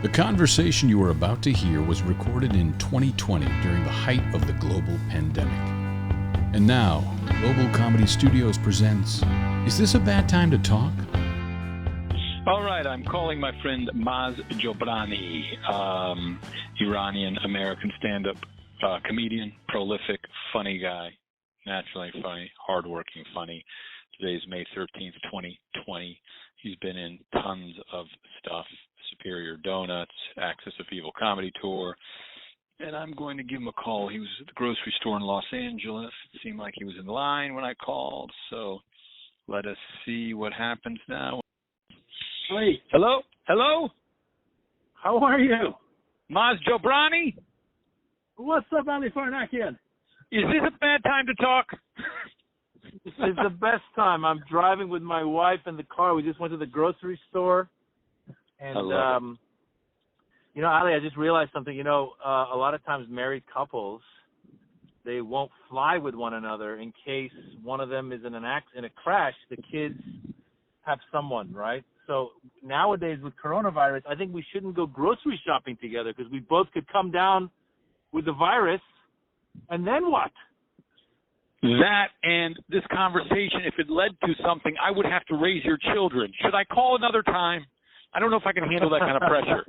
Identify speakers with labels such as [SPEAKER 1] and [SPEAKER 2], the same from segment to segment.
[SPEAKER 1] The conversation you are about to hear was recorded in 2020 during the height of the global pandemic. And now, Global Comedy Studios presents, Is This a Bad Time to Talk?
[SPEAKER 2] All right, I'm calling my friend Maz Jobrani, Iranian-American stand-up comedian, prolific, funny guy, naturally funny, hardworking, funny. Today's May 13th, 2020. He's been in tons of stuff, Superior Donuts, Axis of Evil Comedy Tour, and I'm going to give him a call. He was at the grocery store in Los Angeles. It seemed like he was in line when I called, so let us see what happens now.
[SPEAKER 3] Hey.
[SPEAKER 2] Hello? Hello?
[SPEAKER 3] How are you?
[SPEAKER 2] Maz Jobrani?
[SPEAKER 3] What's up, Ali Farnakian?
[SPEAKER 2] Is this a bad time to talk?
[SPEAKER 3] This is the best time. I'm driving with my wife in the car. We just went to the grocery store. And, Ali, I just realized something. A lot of times married couples, they won't fly with one another in case one of them is in a crash. The kids have someone, right? So nowadays with coronavirus, I think we shouldn't go grocery shopping together because we both could come down with the virus. And then what?
[SPEAKER 2] That and this conversation, if it led to something, I would have to raise your children. Should I call another time? I don't know if I can handle that kind of pressure.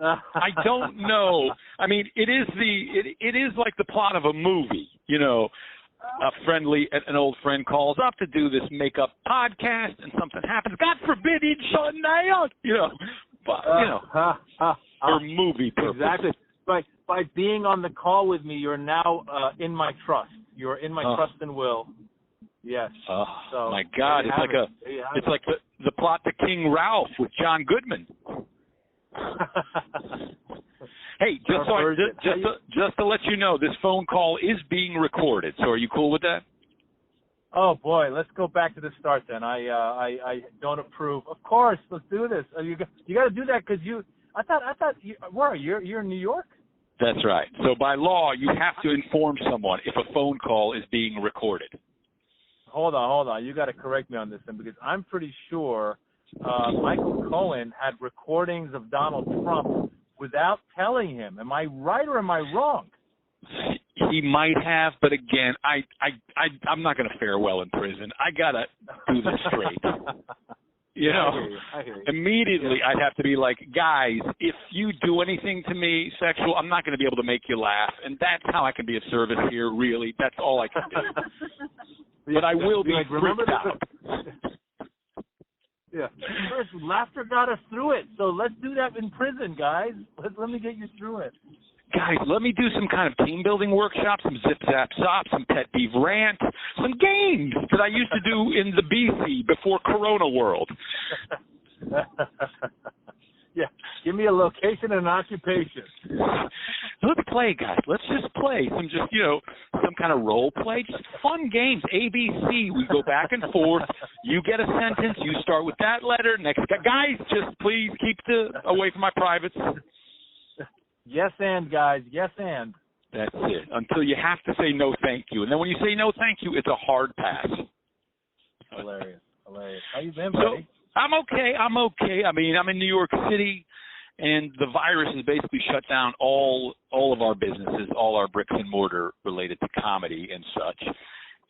[SPEAKER 2] I don't know. I mean, it is like the plot of a movie. An old friend calls up to do this makeup podcast, and something happens. God forbid he'd shut down. For movie purposes.
[SPEAKER 3] Exactly. By being on the call with me, you're now in my trust. You're in my trust and will. Yes.
[SPEAKER 2] So, my God, it's like the plot to King Ralph with John Goodman. Hey, just to let you know, this phone call is being recorded. So, are you cool with that?
[SPEAKER 3] Oh boy, let's go back to the start then. I don't approve. Of course, let's do this. You got to do that because I thought where are you? You're in New York?
[SPEAKER 2] That's right. So by law, you have to inform someone if a phone call is being recorded.
[SPEAKER 3] Hold on. You got to correct me on this then, because I'm pretty sure Michael Cohen had recordings of Donald Trump without telling him. Am I right or am I wrong?
[SPEAKER 2] He might have, but again, I'm not going to fare well in prison. I got to do this straight.
[SPEAKER 3] I hear you.
[SPEAKER 2] Immediately I'd have to be like, guys, if you do anything to me sexual, I'm not going to be able to make you laugh. And that's how I can be of service here, really. That's all I can do. But I will be freaked out.
[SPEAKER 3] Yeah. First, laughter got us through it. So let's do that in prison, guys. Let me get you through it.
[SPEAKER 2] Guys, let me do some kind of team building workshop, some zip zap zop, some pet peeve rant, some games that I used to do in the BC before Corona world.
[SPEAKER 3] Yeah, give me a location and an occupation.
[SPEAKER 2] Let's play, guys. Let's just play some kind of role play, just fun games. ABC, we go back and forth. You get a sentence. You start with that letter. Next guys, just please keep away from my privates.
[SPEAKER 3] Yes, and guys. Yes, and.
[SPEAKER 2] That's it. Until you have to say no, thank you, and then when you say no, thank you, it's a hard pass.
[SPEAKER 3] Hilarious. How you been, buddy?
[SPEAKER 2] So, I'm okay. I mean, I'm in New York City, and the virus has basically shut down all of our businesses, all our bricks and mortar related to comedy and such.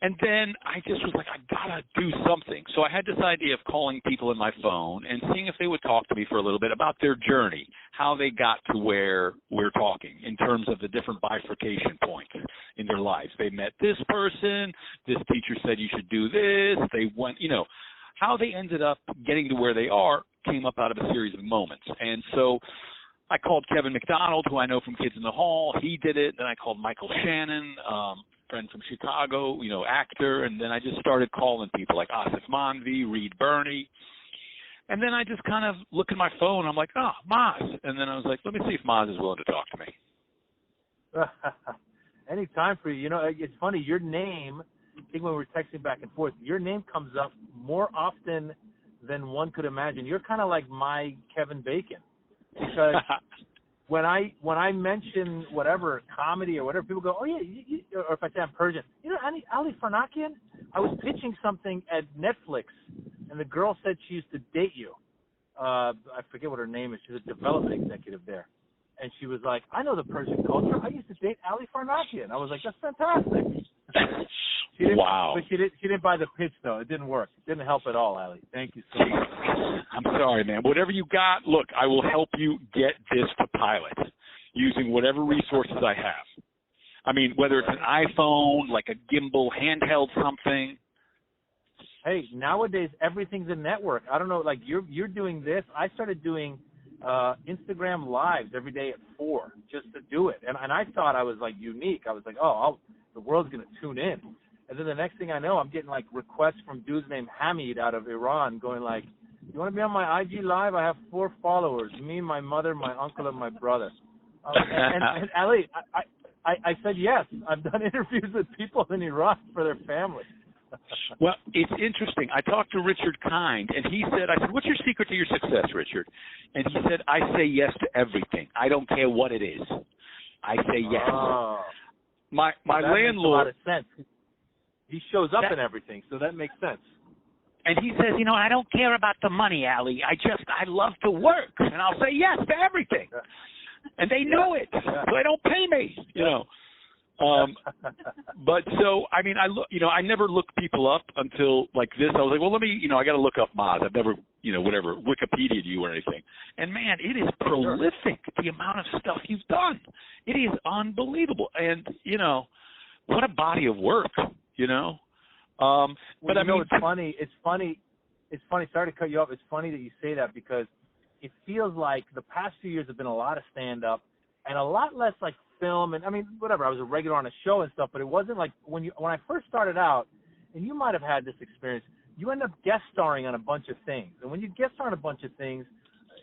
[SPEAKER 2] And then I just was like, I gotta do something. So I had this idea of calling people in my phone and seeing if they would talk to me for a little bit about their journey, how they got to where we're talking in terms of the different bifurcation points in their lives. They met this person, this teacher said you should do this, they went, how they ended up getting to where they are came up out of a series of moments. And so I called Kevin McDonald, who I know from Kids in the Hall. He did it. Then I called Michael Shannon, friend from Chicago, actor. And then I just started calling people like Asif Manvi, Reed Birney. And then I just kind of look at my phone. I'm like, Maz. And then I was like, let me see if Maz is willing to talk to me.
[SPEAKER 3] Anytime for you. It's funny. Your name, I think when we were texting back and forth, your name comes up more often than one could imagine. You're kind of like my Kevin Bacon. Because when I mention whatever comedy or whatever, people go, oh yeah, or if I say I'm Persian, Ali Farnakian, I was pitching something at Netflix, and the girl said she used to date you. I forget what her name is. She's a development executive there. And she was like, I know the Persian culture. I used to date Ali Farnakian. And I was like, that's fantastic.
[SPEAKER 2] Wow.
[SPEAKER 3] But she didn't buy the pitch, though. It didn't work. It didn't help at all, Ali. Thank you so much.
[SPEAKER 2] I'm sorry, man. Whatever you got, look, I will help you get this to pilot using whatever resources I have. I mean, whether it's an iPhone, like a gimbal, handheld something.
[SPEAKER 3] Hey, nowadays everything's a network. I don't know, like you're doing this. I started doing Instagram lives every day at 4 just to do it. And I thought I was like unique. I was like, the world's going to tune in. And then the next thing I know, I'm getting like requests from dudes named Hamid out of Iran going like, you want to be on my IG live? I have 4 followers, me, my mother, my uncle, and my brother. And Ali, I said yes. I've done interviews with people in Iran for their family.
[SPEAKER 2] Well, it's interesting. I talked to Richard Kind, and he said, I said, what's your secret to your success, Richard? And he said, I say yes to everything. I don't care what it is. I say yes.
[SPEAKER 3] Oh.
[SPEAKER 2] My landlord.
[SPEAKER 3] Makes a lot of sense. He shows up in everything, so that makes sense.
[SPEAKER 2] And he says, I don't care about the money, Ali. I love to work, and I'll say yes to everything.
[SPEAKER 3] Yeah.
[SPEAKER 2] And they know it, so they don't pay me, But so, I mean, I never look people up until like this. I was like, well, let me, I got to look up Maz. I've never, whatever, Wikipedia'd you or anything. And man, it is prolific, the amount of stuff you've done. It is unbelievable. And, what a body of work, But I mean,
[SPEAKER 3] it's funny. Sorry to cut you off. It's funny that you say that because it feels like the past few years have been a lot of stand-up and a lot less like film. And I mean, whatever. I was a regular on a show and stuff, but it wasn't like when I first started out. And you might have had this experience. You end up guest starring on a bunch of things, and when you guest star on a bunch of things,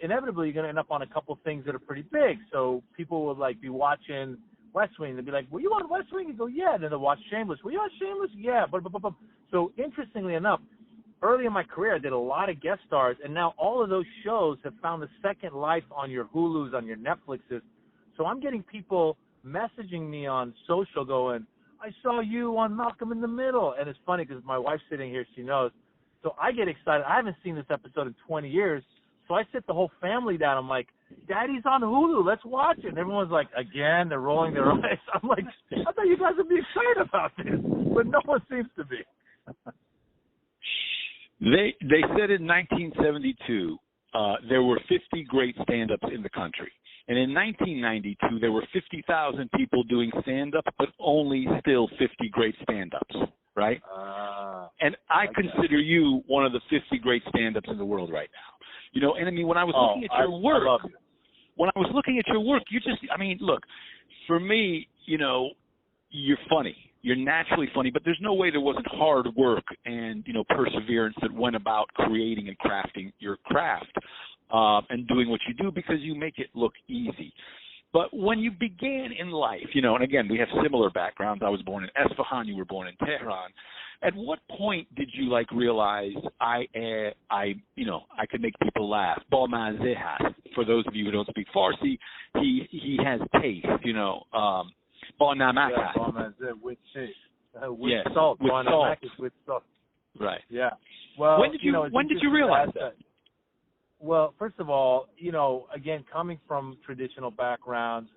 [SPEAKER 3] inevitably you're going to end up on a couple of things that are pretty big. So people would like be watching West Wing. They'd be like, "Were you on West Wing?" You go, "Yeah." And then they'll watch Shameless. "Were you on Shameless?" "Yeah." But. So interestingly enough, early in my career, I did a lot of guest stars, and now all of those shows have found a second life on your Hulus, on your Netflixes. So I'm getting people messaging me on social going, I saw you on Malcolm in the Middle. And it's funny because my wife's sitting here, she knows. So I get excited. I haven't seen this episode in 20 years. So I sit the whole family down. I'm like, Daddy's on Hulu. Let's watch it. And everyone's like, again, they're rolling their eyes. I'm like, I thought you guys would be excited about this. But no one seems to be.
[SPEAKER 2] They said in 1972 there were 50 great stand-ups in the country. And in 1992, there were 50,000 people doing stand-up, but only still 50 great stand-ups, right? And I consider you one of the 50 great stand-ups in the world right now. And I mean, when I was looking at your work, you just, I mean, look, for me, you're funny. You're naturally funny, but there's no way there wasn't hard work and, perseverance that went about creating and crafting your craft. And doing what you do because you make it look easy. But when you began in life, and again, we have similar backgrounds. I was born in Esfahan. You were born in Tehran. At what point did you realize I could make people laugh? Ba mazeh has. For those of you who don't speak Farsi, he has taste. Ba namak has.
[SPEAKER 3] Ba mazeh with taste. With
[SPEAKER 2] yes,
[SPEAKER 3] salt.
[SPEAKER 2] With
[SPEAKER 3] Ba
[SPEAKER 2] salt.
[SPEAKER 3] namak is with salt.
[SPEAKER 2] Right.
[SPEAKER 3] Yeah. Well,
[SPEAKER 2] when did you realize that?
[SPEAKER 3] Well, first of all, again, coming from traditional backgrounds,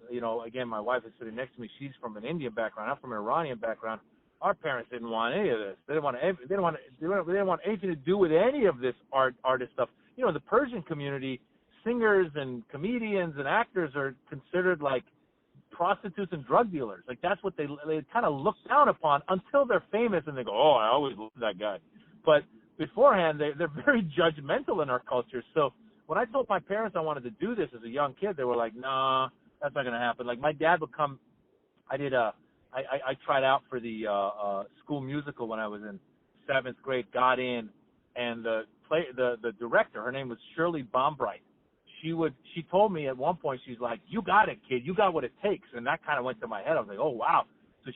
[SPEAKER 3] again, my wife is sitting next to me. She's from an Indian background. I'm from an Iranian background. Our parents didn't want any of this. They didn't want anything to do with any of this artist stuff. The Persian community, singers and comedians and actors are considered like prostitutes and drug dealers. Like that's what they kind of look down upon until they're famous and they go, oh, I always loved that guy. But beforehand, they're very judgmental in our culture. So when I told my parents I wanted to do this as a young kid, they were like, nah, that's not going to happen. Like my dad would come. I tried out for the school musical when I was in 7th grade, got in, and the director, her name was Shirley Bombright. She told me at one point, she's like, you got it, kid. You got what it takes. And that kind of went to my head. I was like, oh, wow. So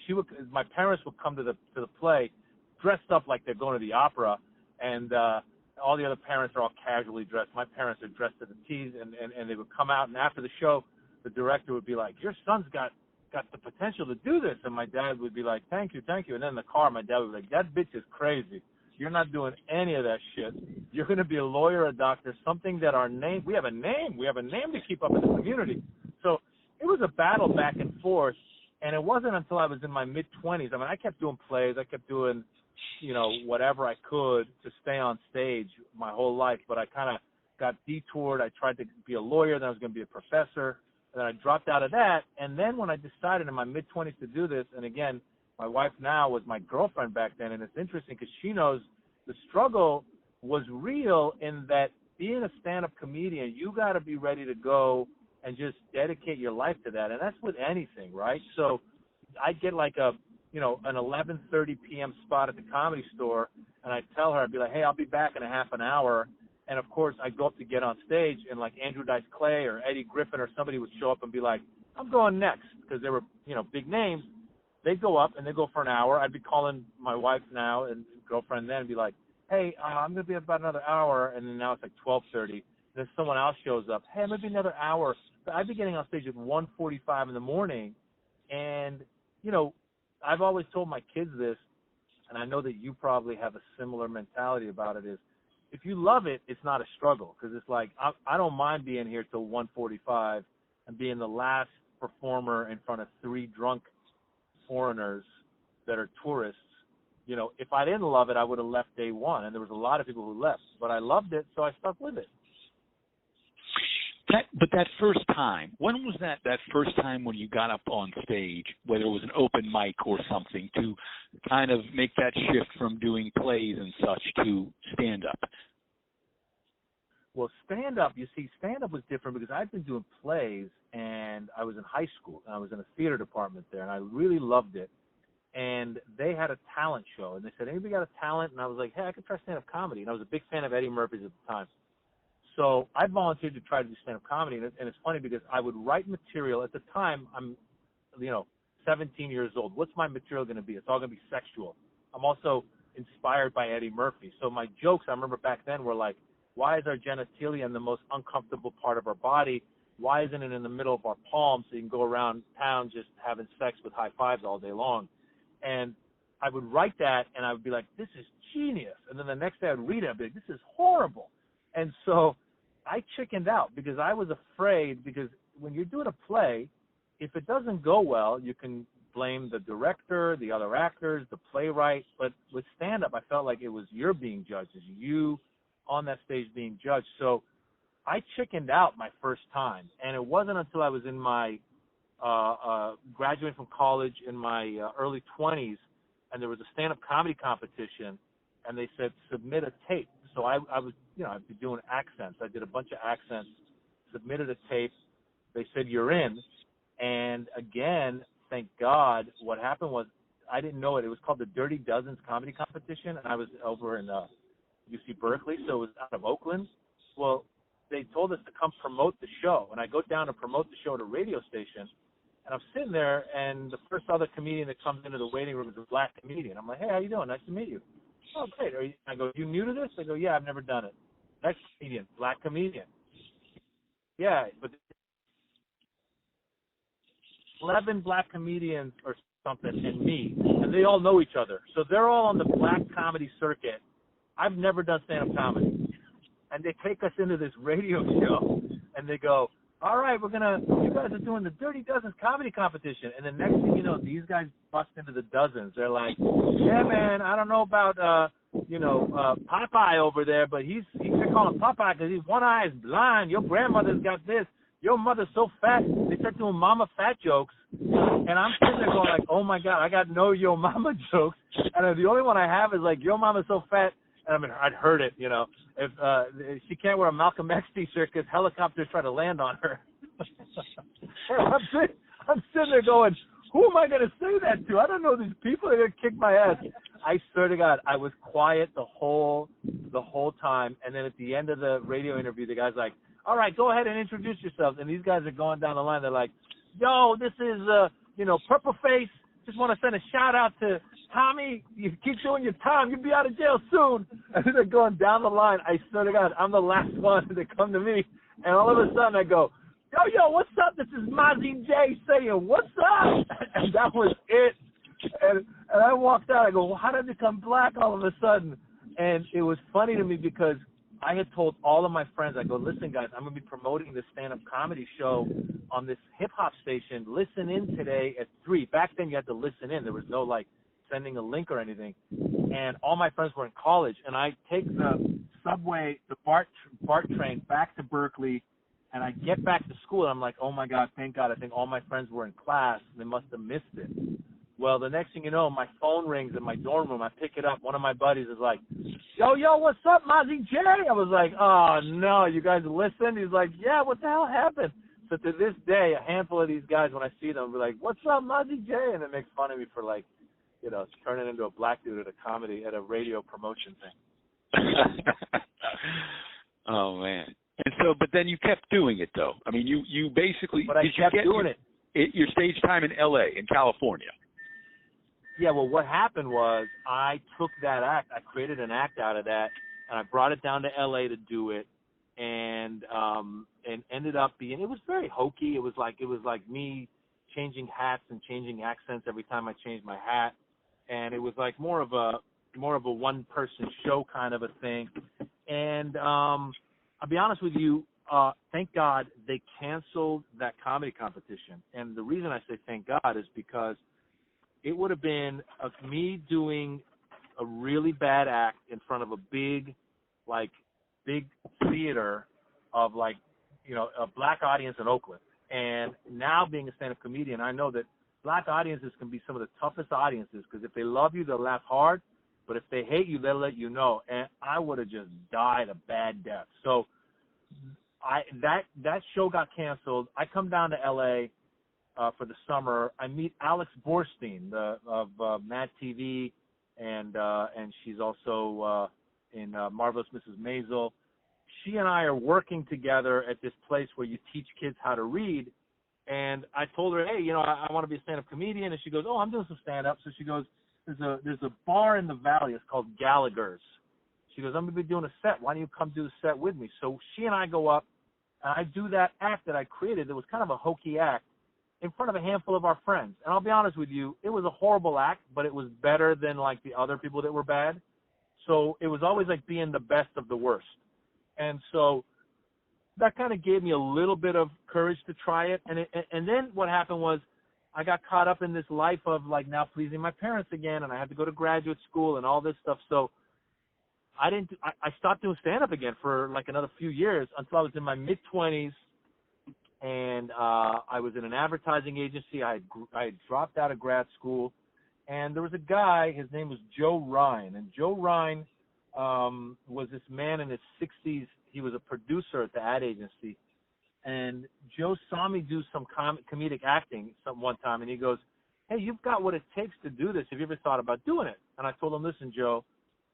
[SPEAKER 3] my parents would come to the play dressed up like they're going to the opera. And all the other parents are all casually dressed. My parents are dressed to the T's, and they would come out. And after the show, the director would be like, your son's got the potential to do this. And my dad would be like, thank you. And then in the car, my dad would be like, that bitch is crazy. You're not doing any of that shit. You're going to be a lawyer, a doctor, something that we have a name to keep up in the community. So it was a battle back and forth, and it wasn't until I was in my mid-20s. I mean, I kept doing plays. I kept doing, whatever I could to stay on stage my whole life, but I kind of got detoured. I tried to be a lawyer, then I was going to be a professor, and then I dropped out of that. And then when I decided in my mid-20s to do this, and again, my wife now was my girlfriend back then, and it's interesting because she knows the struggle was real in that being a stand-up comedian, you got to be ready to go and just dedicate your life to that. And that's with anything, right? So I'd get like an 11:30 p.m. spot at the Comedy Store, and I'd tell her, I'd be like, hey, I'll be back in a half an hour. And, of course, I'd go up to get on stage, and like Andrew Dice Clay or Eddie Griffin or somebody would show up and be like, I'm going next, because they were, big names. They'd go up, and they'd go for an hour. I'd be calling my wife now and girlfriend then and be like, hey, I'm going to be about another hour, and then now it's like 12:30. Then someone else shows up. Hey, maybe another hour. But I'd be getting on stage at 1:45 in the morning, and, I've always told my kids this, and I know that you probably have a similar mentality about it, is if you love it, it's not a struggle, because it's like I don't mind being here till 1:45 and being the last performer in front of 3 drunk foreigners that are tourists. If I didn't love it, I would have left day one, and there was a lot of people who left, but I loved it, so I stuck with it.
[SPEAKER 2] But that first time, when was that first time when you got up on stage, whether it was an open mic or something, to kind of make that shift from doing plays and such to stand-up?
[SPEAKER 3] Well, stand-up was different because I'd been doing plays, and I was in high school, and I was in a theater department there, and I really loved it. And they had a talent show, and they said, anybody got a talent? And I was like, hey, I could try stand-up comedy. And I was a big fan of Eddie Murphy's at the time. So I volunteered to try to do stand-up comedy, and it's funny because I would write material. At the time, I'm, 17 years old. What's my material going to be? It's all going to be sexual. I'm also inspired by Eddie Murphy. So my jokes, I remember back then, were like, why is our genitalia in the most uncomfortable part of our body? Why isn't it in the middle of our palms so you can go around town just having sex with high fives all day long? And I would write that, and I would be like, this is genius. And then the next day I would read it, I'd be like, this is horrible. And so I chickened out because I was afraid, because when you're doing a play, if it doesn't go well, you can blame the director, the other actors, the playwright. But with stand-up, I felt like it was you're being judged. It's you on that stage being judged. So I chickened out my first time. And it wasn't until I was in my graduating from college in my early 20s, and there was a stand-up comedy competition, and they said, submit a tape. So I was, I'd be doing accents. I did a bunch of accents, submitted a tape. They said, you're in. And again, thank God, what happened was I didn't know it. It was called the Dirty Dozens Comedy Competition, and I was over in UC Berkeley, so it was out of Oakland. Well, they told us to come promote the show, and I go down to promote the show at a radio station, and I'm sitting there, and the first other comedian that comes into the waiting room is a black comedian. I'm like, hey, how you doing? Nice to meet you. Oh, great. I go, you new to this? They go, yeah, I've never done it. Next comedian, black comedian. Yeah, but 11 black comedians or something and me, and they all know each other. So they're all on the black comedy circuit. I've never done stand-up comedy. And they take us into this radio show, and they go, all right, you guys are doing the Dirty Dozens comedy competition. And the next thing you know, these guys bust into the dozens. They're like, yeah, man, I don't know about, Popeye over there, but they call him Popeye because one eye is blind. Your grandmother's got this. Your mother's so fat. They start doing mama fat jokes. And I'm sitting there going like, oh, my God, I got no yo mama jokes. And the only one I have is like, your mama's so fat. And I mean, I'd heard it, if she can't wear a Malcolm X t-shirt because helicopters try to land on her. I'm sitting there going, who am I going to say that to? I don't know these people. They're going to kick my ass. I swear to God, I was quiet the whole time. And then at the end of the radio interview, the guy's like, all right, go ahead and introduce yourselves. And these guys are going down the line. They're like, yo, this is, Purple Face. Just want to send a shout out to Tommy. You keep doing your time. You'll be out of jail soon. And they're going down the line. I swear to God, I'm the last one to come to me. And all of a sudden I go, yo, what's up? This is Maz J saying, what's up? And that was it. And I walked out. I go, well, how did I become black all of a sudden? And it was funny to me because I had told all of my friends, I go, listen, guys, I'm going to be promoting this stand-up comedy show on this hip-hop station. Listen in today at 3. Back then, you had to listen in. There was no, like, sending a link or anything. And all my friends were in college. And I take the subway, the BART train back to Berkeley, and I get back to school, and I'm like, oh, my God, thank God. I think all my friends were in class. They must have missed it. Well, the next thing you know, my phone rings in my dorm room. I pick it up. One of my buddies is like, yo, what's up, Maz Jobrani? I was like, oh, no, you guys listen? He's like, yeah, what the hell happened? So to this day, a handful of these guys, when I see them, be like, what's up, Maz Jobrani? And it makes fun of me for, like, you know, turning into a black dude at a radio promotion thing.
[SPEAKER 2] Oh, man. And so, but then you kept doing it, though. I mean, you basically.
[SPEAKER 3] But I kept doing it.
[SPEAKER 2] Your stage time in L.A., in California.
[SPEAKER 3] Yeah, well, what happened was I took that act, I created an act out of that, and I brought it down to L.A. to do it, and ended up being, it was very hokey. It was like me changing hats and changing accents every time I changed my hat, and it was like more of a one-person show kind of a thing. And I'll be honest with you, thank God they canceled that comedy competition. And the reason I say thank God is because it would have been me doing a really bad act in front of a big theater of, like, you know, a black audience in Oakland. And now being a stand-up comedian, I know that black audiences can be some of the toughest audiences because if they love you, they'll laugh hard. But if they hate you, they'll let you know. And I would have just died a bad death. So that show got canceled. I come down to L.A., for the summer. I meet Alex Borstein of Mad TV, and she's also in Marvelous Mrs. Maisel. She and I are working together at this place where you teach kids how to read. And I told her, hey, you know, I want to be a stand-up comedian. And she goes, oh, I'm doing some stand-up. So she goes, there's a bar in the Valley. It's called Gallagher's. She goes, I'm going to be doing a set. Why don't you come do a set with me? So she and I go up, and I do that act that I created. It was kind of a hokey act in front of a handful of our friends. And I'll be honest with you, it was a horrible act, but it was better than, like, the other people that were bad. So it was always like being the best of the worst. And so that kind of gave me a little bit of courage to try it. And then what happened was I got caught up in this life of, like, now pleasing my parents again, and I had to go to graduate school and all this stuff. So I stopped doing stand-up again for, like, another few years until I was in my mid-20s. And I was in an advertising agency. I had dropped out of grad school, and there was a guy. His name was Joe Ryan, and Joe Ryan was this man in his 60s. He was a producer at the ad agency, and Joe saw me do some comedic acting one time, and he goes, "Hey, you've got what it takes to do this. Have you ever thought about doing it?" And I told him, "Listen, Joe,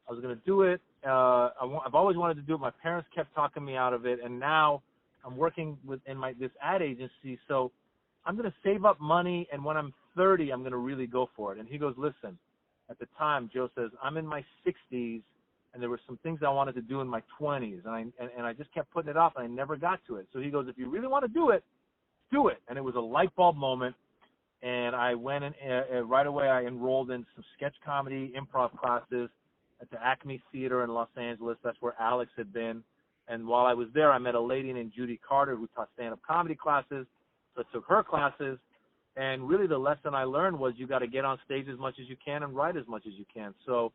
[SPEAKER 3] I was going to do it. I've always wanted to do it. My parents kept talking me out of it, and now I'm working in this ad agency, so I'm going to save up money, and when I'm 30, I'm going to really go for it." And he goes, "Listen," at the time, Joe says, "I'm in my 60s, and there were some things I wanted to do in my 20s, and I just kept putting it off, and I never got to it." So he goes, "If you really want to do it, do it." And it was a light bulb moment, and I went and right away I enrolled in some sketch comedy improv classes at the Acme Theater in Los Angeles. That's where Alex had been. And while I was there, I met a lady named Judy Carter who taught stand-up comedy classes. So I took her classes. And really the lesson I learned was you got to get on stage as much as you can and write as much as you can. So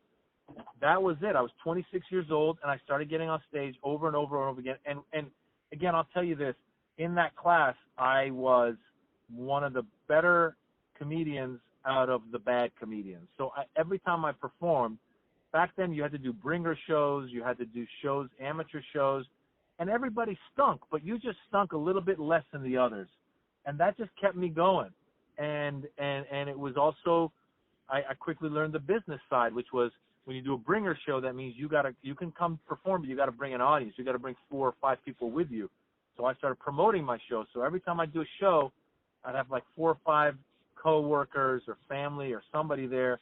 [SPEAKER 3] that was it. I was 26 years old, and I started getting on stage over and over and over again. And again, I'll tell you this. In that class, I was one of the better comedians out of the bad comedians. So every time I performed, back then, you had to do bringer shows, you had to do shows, amateur shows, and everybody stunk, but you just stunk a little bit less than the others, and that just kept me going. And it was also, I quickly learned the business side, which was when you do a bringer show, that means you can come perform, but you got to bring an audience, you got to bring 4 or 5 people with you. So I started promoting my show. So every time I do a show, I'd have like 4 or 5 coworkers or family or somebody there.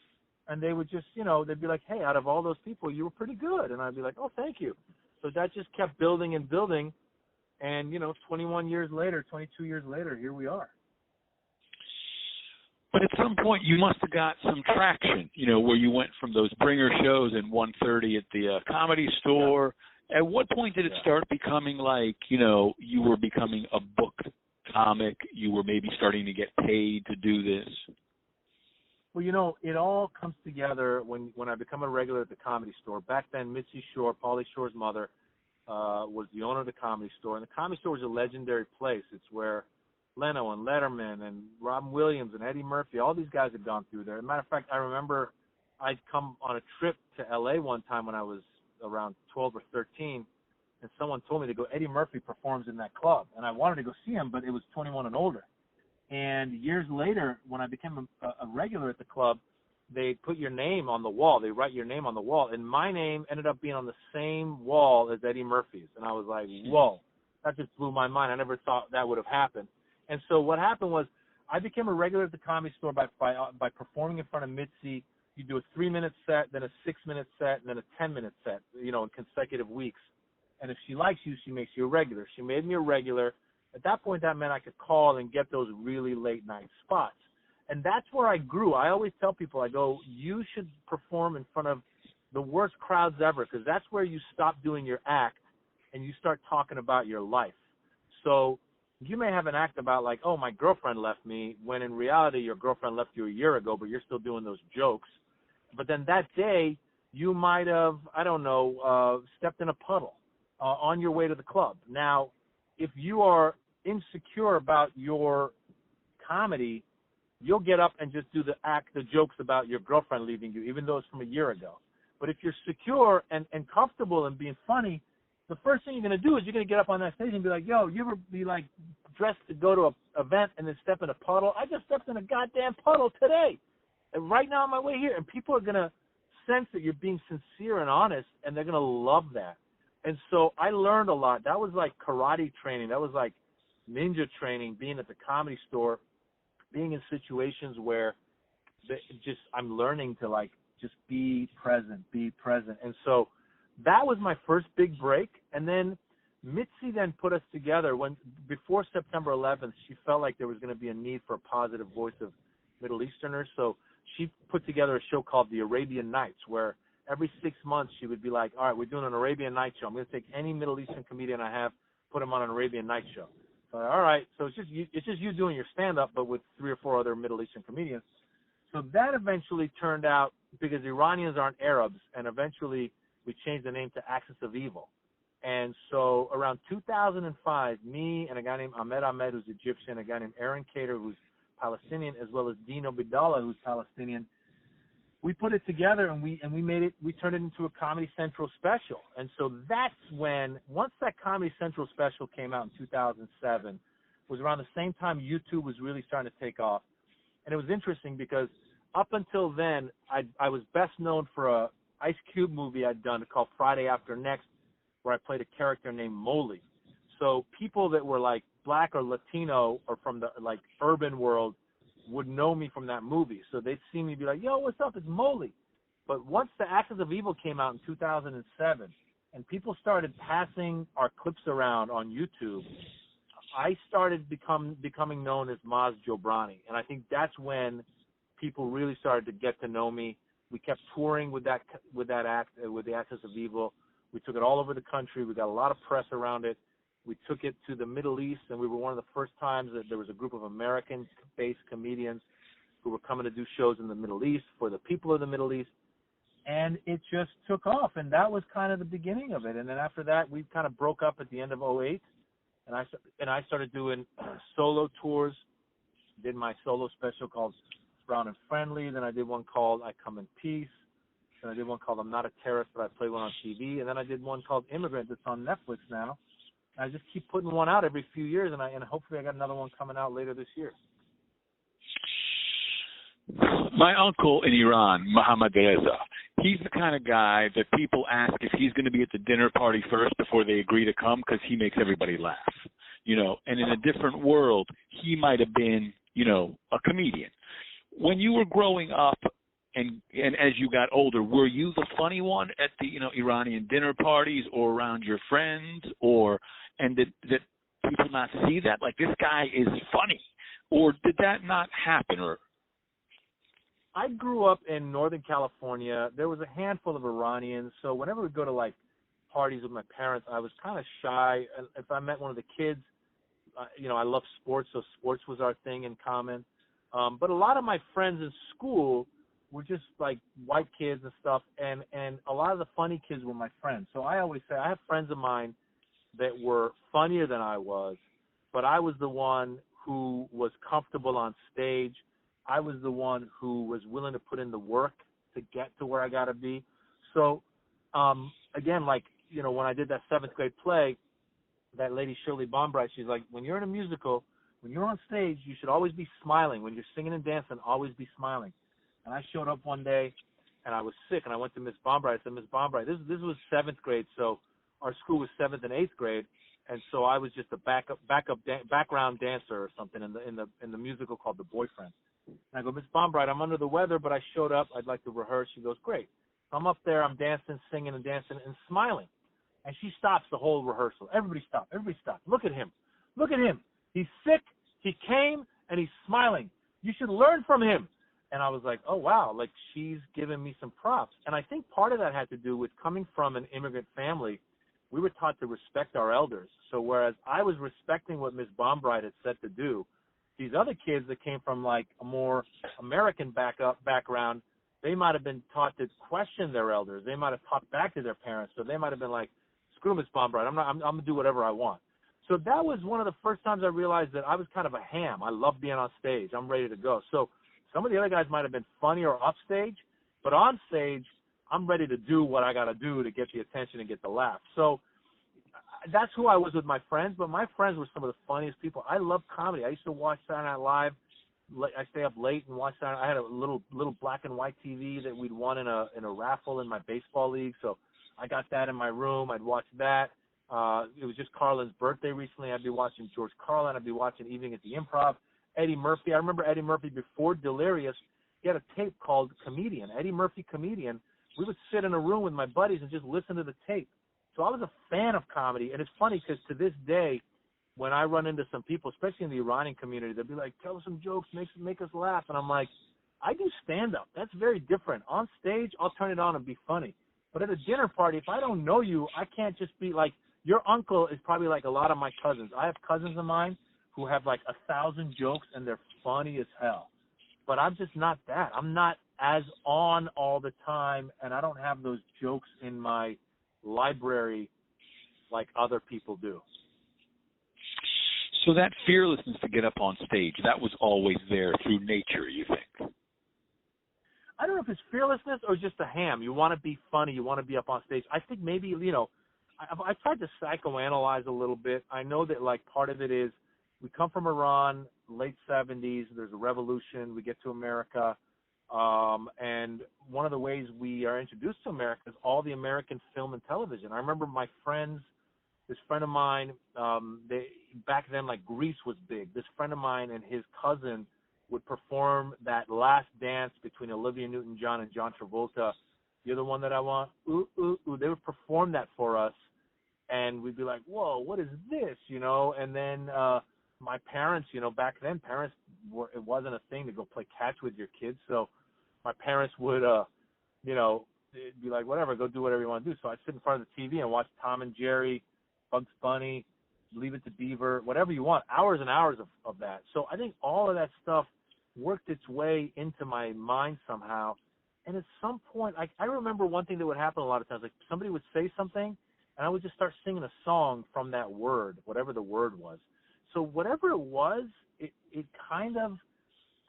[SPEAKER 3] And they would just, you know, they'd be like, "Hey, out of all those people, you were pretty good." And I'd be like, "Oh, thank you." So that just kept building and building. And, you know, 21 years later, 22 years later, here we are.
[SPEAKER 2] But at some point, you must have got some traction, where you went from those bringer shows in 1:30 at the Comedy Store. Yeah. At what point did it start becoming like, you were becoming a booked comic? You were maybe starting to get paid to do this?
[SPEAKER 3] Well, it all comes together when I become a regular at the Comedy Store. Back then, Mitzi Shore, Pauly Shore's mother, was the owner of the Comedy Store. And the Comedy Store was a legendary place. It's where Leno and Letterman and Robin Williams and Eddie Murphy, all these guys had gone through there. As a matter of fact, I remember I'd come on a trip to L.A. one time when I was around 12 or 13, and someone told me to go, Eddie Murphy performs in that club. And I wanted to go see him, but it was 21 and older. And years later, when I became a regular at the club, they put your name on the wall. They write your name on the wall. And my name ended up being on the same wall as Eddie Murphy's. And I was like, whoa, that just blew my mind. I never thought that would have happened. And so what happened was I became a regular at the Comedy Store by performing in front of Mitzi. You do a 3-minute set, then a 6-minute set, and then a 10-minute set, in consecutive weeks. And if she likes you, she makes you a regular. She made me a regular. At that point, that meant I could call and get those really late-night spots. And that's where I grew. I always tell people, I go, you should perform in front of the worst crowds ever, because that's where you stop doing your act and you start talking about your life. So you may have an act about like, oh, my girlfriend left me, when in reality your girlfriend left you a year ago, but you're still doing those jokes. But then that day you might have, stepped in a puddle on your way to the club. Now, if you are insecure about your comedy, you'll get up and just do the jokes about your girlfriend leaving you, even though it's from a year ago. But if you're secure and comfortable in being funny, the first thing you're going to do is you're going to get up on that stage and be like, yo, you ever be like dressed to go to an event and then step in a puddle? I just stepped in a goddamn puddle today. And right now on my way here. And people are going to sense that you're being sincere and honest, and they're going to love that. And so I learned a lot. That was like karate training. That was like ninja training, being at the Comedy Store, being in situations where I'm learning to like just be present. And so that was my first big break. And then Mitzi then put us together before September 11th, she felt like there was going to be a need for a positive voice of Middle Easterners. So she put together a show called The Arabian Nights, where every 6 months she would be like, all right, we're doing an Arabian Night show. I'm going to take any Middle Eastern comedian I have, put him on an Arabian Night show. So, all right, so it's just you doing your stand-up, but with 3 or 4 other Middle Eastern comedians. So that eventually turned out, because Iranians aren't Arabs, and eventually we changed the name to Axis of Evil. And so around 2005, me and a guy named Ahmed, who's Egyptian, a guy named Aaron Cater, who's Palestinian, as well as Dino Bidala, who's Palestinian, we put it together and we turned it into a Comedy Central special. And so that's when, once that Comedy Central special came out in 2007, was around the same time YouTube was really starting to take off. And it was interesting because up until then, I was best known for a Ice Cube movie I'd done called Friday After Next, where I played a character named Moley. So people that were like black or Latino or from the like urban world would know me from that movie. So they'd see me be like, yo, what's up? It's Moley. But once the Axis of Evil came out in 2007 and people started passing our clips around on YouTube, I started becoming known as Maz Jobrani. And I think that's when people really started to get to know me. We kept touring with that act, with the Axis of Evil. We took it all over the country. We got a lot of press around it. We took it to the Middle East, and we were one of the first times that there was a group of American-based comedians who were coming to do shows in the Middle East for the people of the Middle East. And it just took off, and that was kind of the beginning of it. And then after that, we kind of broke up at the end of 2008, and I started doing solo tours. Did my solo special called Brown and Friendly. Then I did one called I Come in Peace. Then I did one called I'm Not a Terrorist, but I Play One on TV. And then I did one called Immigrant that's on Netflix now. I just keep putting one out every few years, and hopefully I got another one coming out later this year.
[SPEAKER 2] My uncle in Iran, Mohammad Reza, he's the kind of guy that people ask if he's going to be at the dinner party first before they agree to come, because he makes everybody laugh, And in a different world, he might have been, a comedian. When you were growing up, and as you got older, were you the funny one at the Iranian dinner parties or around your friends, and did people not see that, like, this guy is funny, or did that not happen? Or
[SPEAKER 3] I grew up in Northern California. There was a handful of Iranians, so whenever we go to like parties with my parents, I was kind of shy. If I met one of the kids, I love sports, so sports was our thing in common. But a lot of my friends in school were just like white kids and stuff, and a lot of the funny kids were my friends. So I always say I have friends of mine that were funnier than I was, but I was the one who was comfortable on stage. I was the one who was willing to put in the work to get to where I got to be. So, again, like, when I did that 7th grade play, that lady Shirley Bombright, she's like, when you're in a musical, when you're on stage, you should always be smiling. When you're singing and dancing, always be smiling. And I showed up one day, and I was sick, and I went to Miss Bombright. I said, Miss Bombright, this was 7th grade, so our school was 7th and 8th grade, and so I was just a background dancer or something in the musical called The Boyfriend. And I go, Miss Bombright, I'm under the weather, but I showed up. I'd like to rehearse. She goes, great. So I'm up there. I'm dancing, singing, and dancing and smiling. And she stops the whole rehearsal. Everybody stop. Everybody stop. Look at him. Look at him. He's sick. He came, and he's smiling. You should learn from him. And I was like, oh, wow, like she's giving me some props. And I think part of that had to do with coming from an immigrant family. We were taught to respect our elders. So whereas I was respecting what Miss Bombright had said to do, these other kids that came from like a more American background, they might have been taught to question their elders. They might have talked back to their parents. So they might have been like, screw Miss Bombright, I'm going to do whatever I want. So that was one of the first times I realized that I was kind of a ham. I love being on stage. I'm ready to go. So some of the other guys might have been funny or off stage, but on stage, I'm ready to do what I got to do to get the attention and get the laugh. So that's who I was with my friends, but my friends were some of the funniest people. I love comedy. I used to watch Saturday Night Live. I stay up late and watch Saturday. I had a little black and white TV that we'd won in a raffle in my baseball league, so I got that in my room. I'd watch that. It was just Carlin's birthday recently. I'd be watching George Carlin. I'd be watching Evening at the Improv. Eddie Murphy. I remember Eddie Murphy before Delirious. He had a tape called Comedian, Eddie Murphy Comedian. We would sit in a room with my buddies and just listen to the tape. So I was a fan of comedy, and it's funny because to this day, when I run into some people, especially in the Iranian community, they'll be like, tell us some jokes, make us laugh. And I'm like, I do stand-up. That's very different. On stage, I'll turn it on and be funny. But at a dinner party, if I don't know you, I can't just be like, your uncle is probably like a lot of my cousins. I have cousins of mine who have like 1,000 jokes, and they're funny as hell. But I'm just not that. I'm not as on all the time, and I don't have those jokes in my library like other people do.
[SPEAKER 2] So that fearlessness to get up on stage, that was always there through nature, you think?
[SPEAKER 3] I don't know if it's fearlessness or just a ham. You want to be funny. You want to be up on stage. I think maybe, I tried to psychoanalyze a little bit. I know that, like, part of it is we come from Iran, late 70s. There's a revolution. We get to America. And one of the ways we are introduced to America is all the American film and television. I remember my friends, this friend of mine, back then, like, Grease was big. This friend of mine and his cousin would perform that last dance between Olivia Newton-John and John Travolta. You're the one that I want. Ooh, ooh, ooh. They would perform that for us, and we'd be like, whoa, what is this, And then my parents, back then, it wasn't a thing to go play catch with your kids, so my parents would, they'd be like, whatever, go do whatever you want to do. So I'd sit in front of the TV and watch Tom and Jerry, Bugs Bunny, Leave It to Beaver, whatever you want, hours and hours of that. So I think all of that stuff worked its way into my mind somehow. And at some point, I remember one thing that would happen a lot of times, like somebody would say something, and I would just start singing a song from that word, whatever the word was. So whatever it was, it kind of,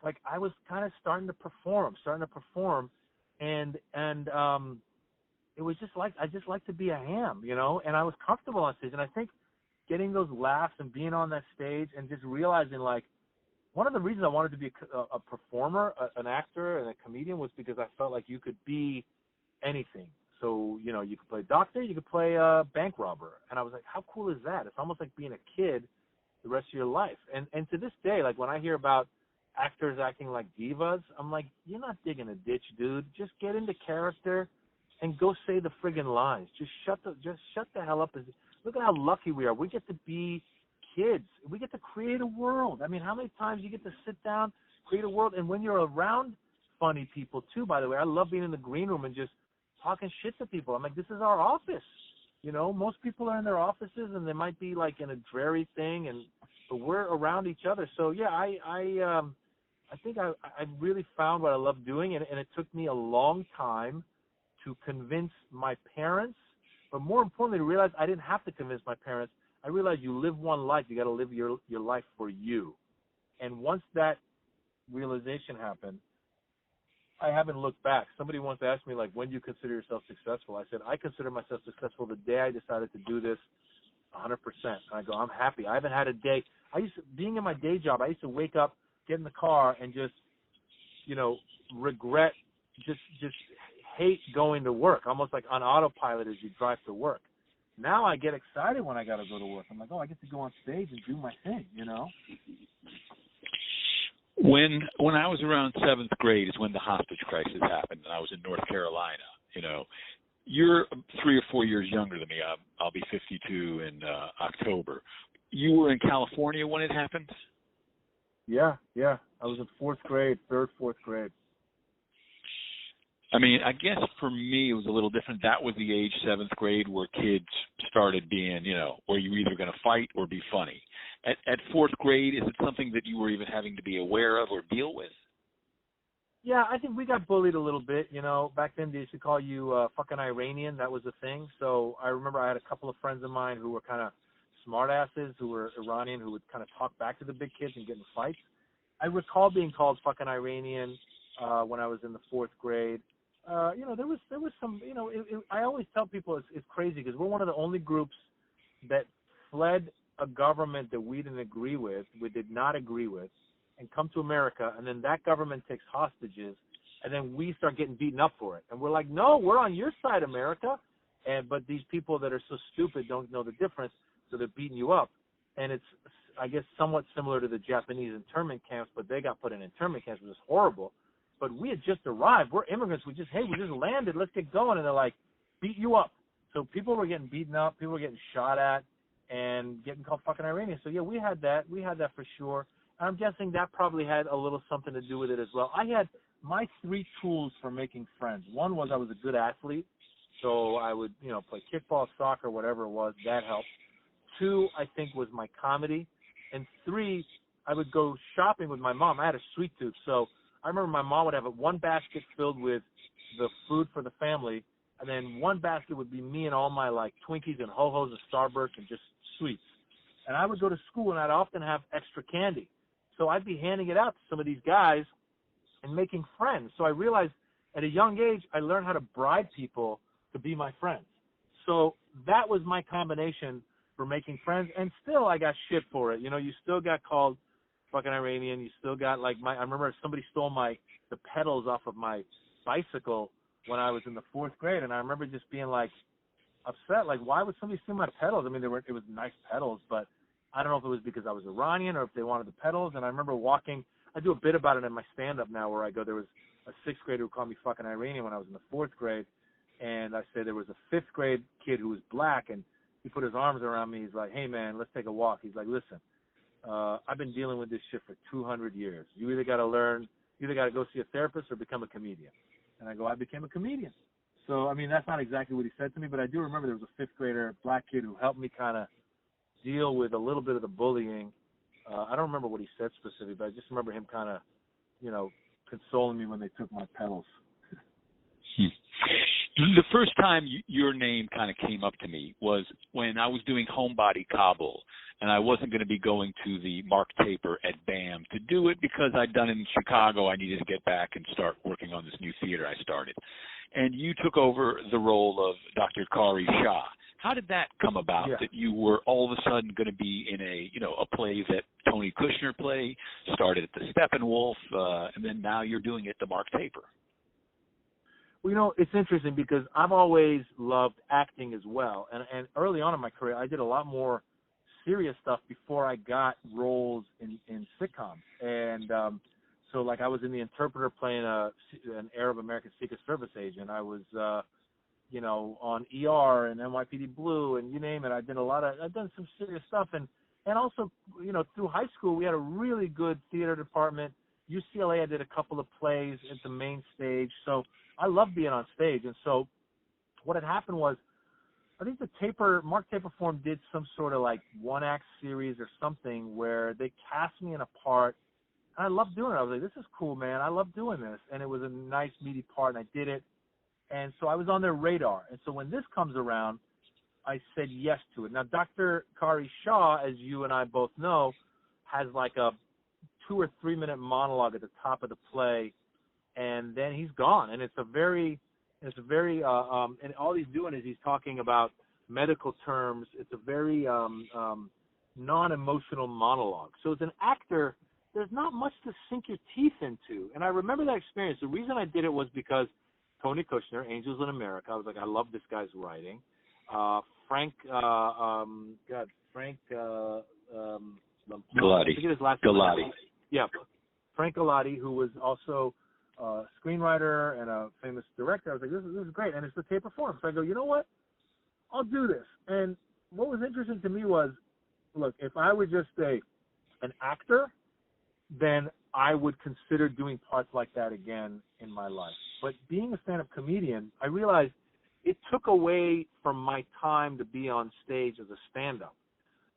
[SPEAKER 3] like I was kind of starting to perform, and it was just like, I just like to be a ham, and I was comfortable on stage. And I think getting those laughs and being on that stage and just realizing, like, one of the reasons I wanted to be a performer, an actor, and a comedian was because I felt like you could be anything. So, you could play doctor, you could play a bank robber. And I was like, how cool is that? It's almost like being a kid the rest of your life. And to this day, like when I hear about actors acting like divas, I'm like, you're not digging a ditch, dude. Just get into character and go say the friggin' lines. Just shut the hell up. Look at how lucky we are. We get to be kids. We get to create a world. I mean, how many times you get to sit down, create a world, and when you're around funny people too, by the way. I love being in the green room and just talking shit to people. I'm like, this is our office. You know, most people are in their offices and they might be like in a dreary thing, but we're around each other. So yeah, I think I really found what I love doing, and it took me a long time to convince my parents, but more importantly, to realize I didn't have to convince my parents. I realized you live one life, you got to live your life for you. And once that realization happened, I haven't looked back. Somebody once asked me, like, when do you consider yourself successful? I said, I consider myself successful the day I decided to do this 100%. And I go, I'm happy. I haven't had a day. Being in my day job, I used to wake up, get in the car, and just, you know, regret, just hate going to work, almost like on autopilot as you drive to work. Now I get excited when I got to go to work. I'm like, oh, I get to go on stage and do my thing, you know?
[SPEAKER 2] When I was around 7th grade is when the hostage crisis happened, and I was in North Carolina. You know, you're 3 or 4 years younger than me. I'll be 52 in October. You were in California when it happened?
[SPEAKER 3] Yeah. I was in 4th grade, 4th grade.
[SPEAKER 2] I mean, I guess for me it was a little different. That was the age, 7th grade, where kids started being, you know, where you're either going to fight or be funny. At 4th grade, is it something that you were even having to be aware of or deal with?
[SPEAKER 3] Yeah, I think we got bullied a little bit. You know, back then they used to call you fucking Iranian. That was a thing. So I remember I had a couple of friends of mine who were kind of smartasses, who were Iranian, who would kind of talk back to the big kids and get in fights. I recall being called fucking Iranian when I was in the 4th grade. You know, there was some, you know, I always tell people it's crazy because we're one of the only groups that fled a government that we didn't agree with, we did not agree with, and come to America, and then that government takes hostages, and then we start getting beaten up for it. And we're like, no, we're on your side, America. But these people that are so stupid don't know the difference, so they're beating you up. And it's, I guess, somewhat similar to the Japanese internment camps, but they got put in internment camps, which is horrible. But we had just arrived. We're immigrants. We just landed. Let's get going. And they're like, beat you up. So people were getting beaten up. People were getting shot at and getting called fucking Iranian. So, yeah, we had that. We had that for sure. I'm guessing that probably had a little something to do with it as well. I had my 3 tools for making friends. One was I was a good athlete. So I would, you know, play kickball, soccer, whatever it was. That helped. 2, I think, was my comedy. And 3, I would go shopping with my mom. I had a sweet tooth. So I remember my mom would have one basket filled with the food for the family, and then one basket would be me and all my, like, Twinkies and Ho-Hos and Starburst and just sweets. And I would go to school, and I'd often have extra candy. So I'd be handing it out to some of these guys and making friends. So I realized at a young age, I learned how to bribe people to be my friends. So that was my combination for making friends, and still I got shit for it. You know, you still got called fucking Iranian. You still got, like, I remember somebody stole the pedals off of my bicycle when I was in the 4th grade, and I remember just being, like, upset. Like, why would somebody steal my pedals? I mean, it was nice pedals, but I don't know if it was because I was Iranian or if they wanted the pedals. And I remember walking. I do a bit about it in my stand-up now where I go, there was a 6th grader who called me fucking Iranian when I was in the 4th grade, and I say there was a 5th grade kid who was black, and he put his arms around me. He's like, hey, man, let's take a walk. He's like, listen, I've been dealing with this shit for 200 years. You either got to go see a therapist or become a comedian. And I go, I became a comedian. So, I mean, that's not exactly what he said to me, but I do remember there was a 5th grader, black kid, who helped me kind of deal with a little bit of the bullying. I don't remember what he said specifically, but I just remember him kind of, you know, consoling me when they took my pedals.
[SPEAKER 2] The first time your name kind of came up to me was when I was doing Homebody Kabul, and I wasn't going to be going to the Mark Taper at BAM to do it because I'd done it in Chicago. I needed to get back and start working on this new theater I started. And you took over the role of Dr. Kari Shah. How did that come about, that you were all of a sudden going to be in a play that Tony Kushner play, started at the Steppenwolf, and then now you're doing it at the Mark Taper?
[SPEAKER 3] Well, you know, it's interesting because I've always loved acting as well. And early on in my career, I did a lot more serious stuff before I got roles in sitcoms. And so, like, I was in The Interpreter playing an Arab American Secret Service agent. I was, on ER and NYPD Blue and you name it. I've done some serious stuff. And also, through high school, we had a really good theater department. UCLA, I did a couple of plays at the main stage. So I love being on stage. And so what had happened was, I think Mark Taperform did some sort of like one-act series or something where they cast me in a part. And I loved doing it. I was like, this is cool, man. I love doing this. And it was a nice, meaty part, and I did it. And so I was on their radar. And so when this comes around, I said yes to it. Now, Dr. Kari Shah, as you and I both know, has like a 2 or 3 minute monologue at the top of the play, and then he's gone. And it's a very, and all he's doing is he's talking about medical terms. It's a very non-emotional monologue. So as an actor, there's not much to sink your teeth into. And I remember that experience. The reason I did it was Tony Kushner, Angels in America. I was like, I love this guy's writing. Frank
[SPEAKER 2] Galati.
[SPEAKER 3] I forget his last name.
[SPEAKER 2] Galati.
[SPEAKER 3] Yeah, Frank Galati, who was also a screenwriter and a famous director. I was like, this is great, and it's the Taperform. So I go, you know what? I'll do this. And what was interesting to me was, look, if I were just an actor, then I would consider doing parts like that again in my life. But being a stand-up comedian, I realized it took away from my time to be on stage as a stand-up.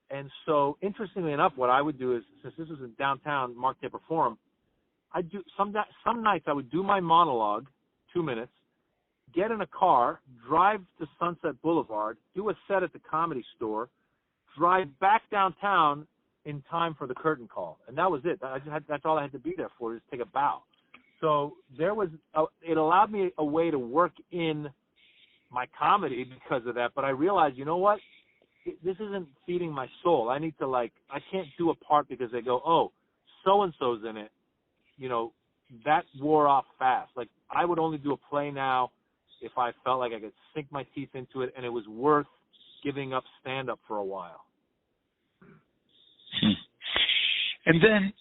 [SPEAKER 3] And so, interestingly enough, what I would do is, since this was in downtown Mark Taper Forum, I'd do some nights I would do my monologue, 2 minutes, get in a car, drive to Sunset Boulevard, do a set at the Comedy Store, drive back downtown in time for the curtain call, and that was it. That's all I had to be there for, is take a bow. So it allowed me a way to work in my comedy because of that. But I realized, you know what? This isn't feeding my soul. I need to I can't do a part because they go, oh, so-and-so's in it. You know, that wore off fast. Like, I would only do a play now if I felt like I could sink my teeth into it and it was worth giving up stand-up for a while.
[SPEAKER 2] And then,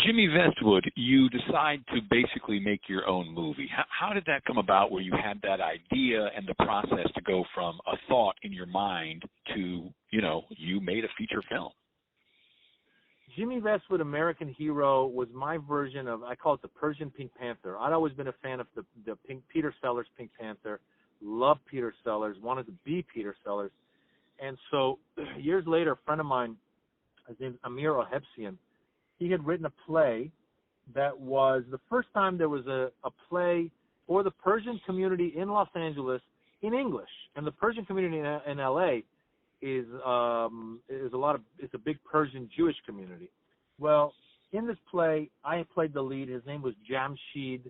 [SPEAKER 2] Jimmy Westwood, you decide to basically make your own movie. How did that come about, where you had that idea and the process to go from a thought in your mind to, you made a feature film?
[SPEAKER 3] Jimmy Westwood, American Hero, was my version of, I call it the Persian Pink Panther. I'd always been a fan of the Peter Sellers Pink Panther, loved Peter Sellers, wanted to be Peter Sellers. And so years later, a friend of mine, his name's Amir Ohebsian, he had written a play that was the first time there was a play for the Persian community in Los Angeles in English. And the Persian community in LA is it's a big Persian Jewish community. Well, in this play, I played the lead. His name was Jamshid,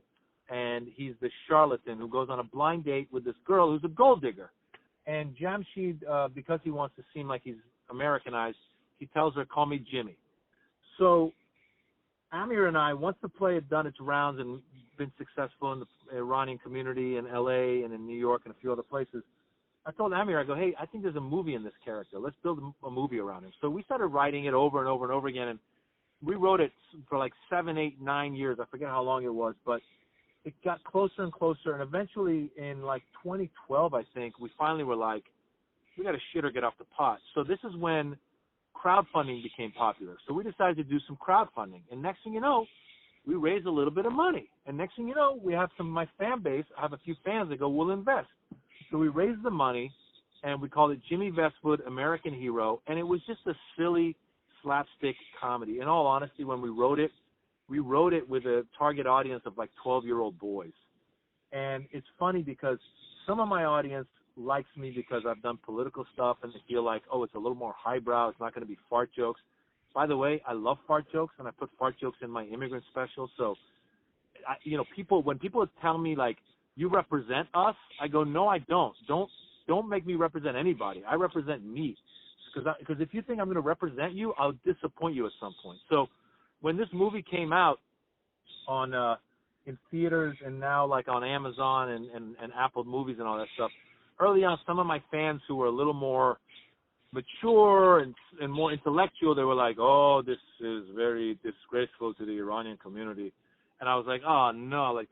[SPEAKER 3] and he's the charlatan who goes on a blind date with this girl who's a gold digger. And Jamshid, because he wants to seem like he's Americanized, he tells her, call me Jimmy. So Amir and I, once the play had done its rounds and been successful in the Iranian community in L.A. and in New York and a few other places, I told Amir, I go, hey, I think there's a movie in this character. Let's build a movie around him. So we started writing it over and over and over again, and we wrote it for like 7, 8, 9 years. I forget how long it was, but it got closer and closer, and eventually in like 2012, I think, we finally were like, we got to shit or get off the pot. So this is when crowdfunding became popular. So we decided to do some crowdfunding. And next thing you know, we raised a little bit of money. And next thing you know, we have my fan base. I have a few fans that go, we'll invest. So we raised the money, and we called it Jimmy Westwood, American Hero. And it was just a silly slapstick comedy. In all honesty, when we wrote it with a target audience of like 12-year-old boys. And it's funny because some of my audience likes me because I've done political stuff, and they feel like, oh, it's a little more highbrow. It's not going to be fart jokes. By the way, I love fart jokes, and I put fart jokes in my immigrant special. So, when people tell me like, you represent us, I go, no, I don't. Don't make me represent anybody. I represent me. Because if you think I'm going to represent you, I'll disappoint you at some point. So when this movie came out on in theaters and now like on Amazon and Apple Movies and all that stuff, early on, some of my fans who were a little more mature and more intellectual, they were like, oh, this is very disgraceful to the Iranian community. And I was like, oh, no, like,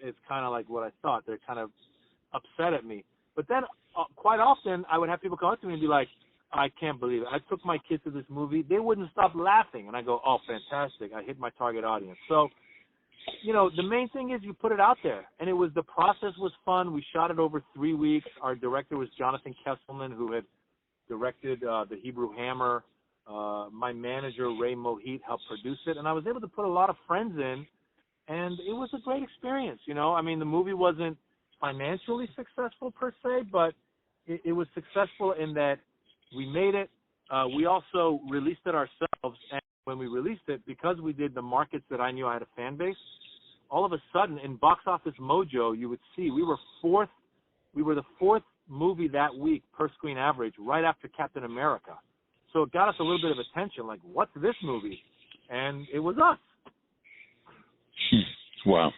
[SPEAKER 3] it's kind of like what I thought. They're kind of upset at me. But then quite often I would have people come up to me and be like, I can't believe it. I took my kids to this movie. They wouldn't stop laughing. And I go, oh, fantastic. I hit my target audience. So, the main thing is you put it out there. And the process was fun. We shot it over 3 weeks. Our director was Jonathan Kesselman, who had directed The Hebrew Hammer. My manager, Ray Mohit, helped produce it. And I was able to put a lot of friends in. And it was a great experience, I mean, the movie wasn't financially successful per se, but it was successful in that we made it. We also released it ourselves, and when we released it, because we did the markets that I knew I had a fan base, all of a sudden in Box Office Mojo, you would see we were the fourth movie that week per screen average, right after Captain America. So it got us a little bit of attention, like, what's this movie? And it was us.
[SPEAKER 2] Wow.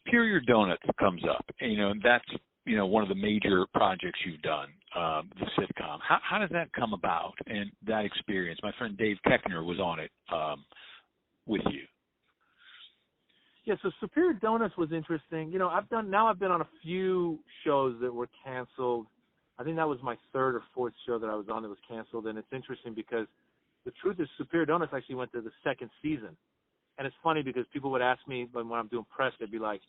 [SPEAKER 2] Superior Donuts comes up, and that's, one of the major projects you've done, the sitcom. How does that come about and that experience? My friend Dave Keckner was on it with you.
[SPEAKER 3] Yeah, so Superior Donuts was interesting. I've been on a few shows that were canceled. I think that was my third or fourth show that I was on that was canceled, and it's interesting because the truth is Superior Donuts actually went to the second season. And it's funny because people would ask me when I'm doing press, they'd be like,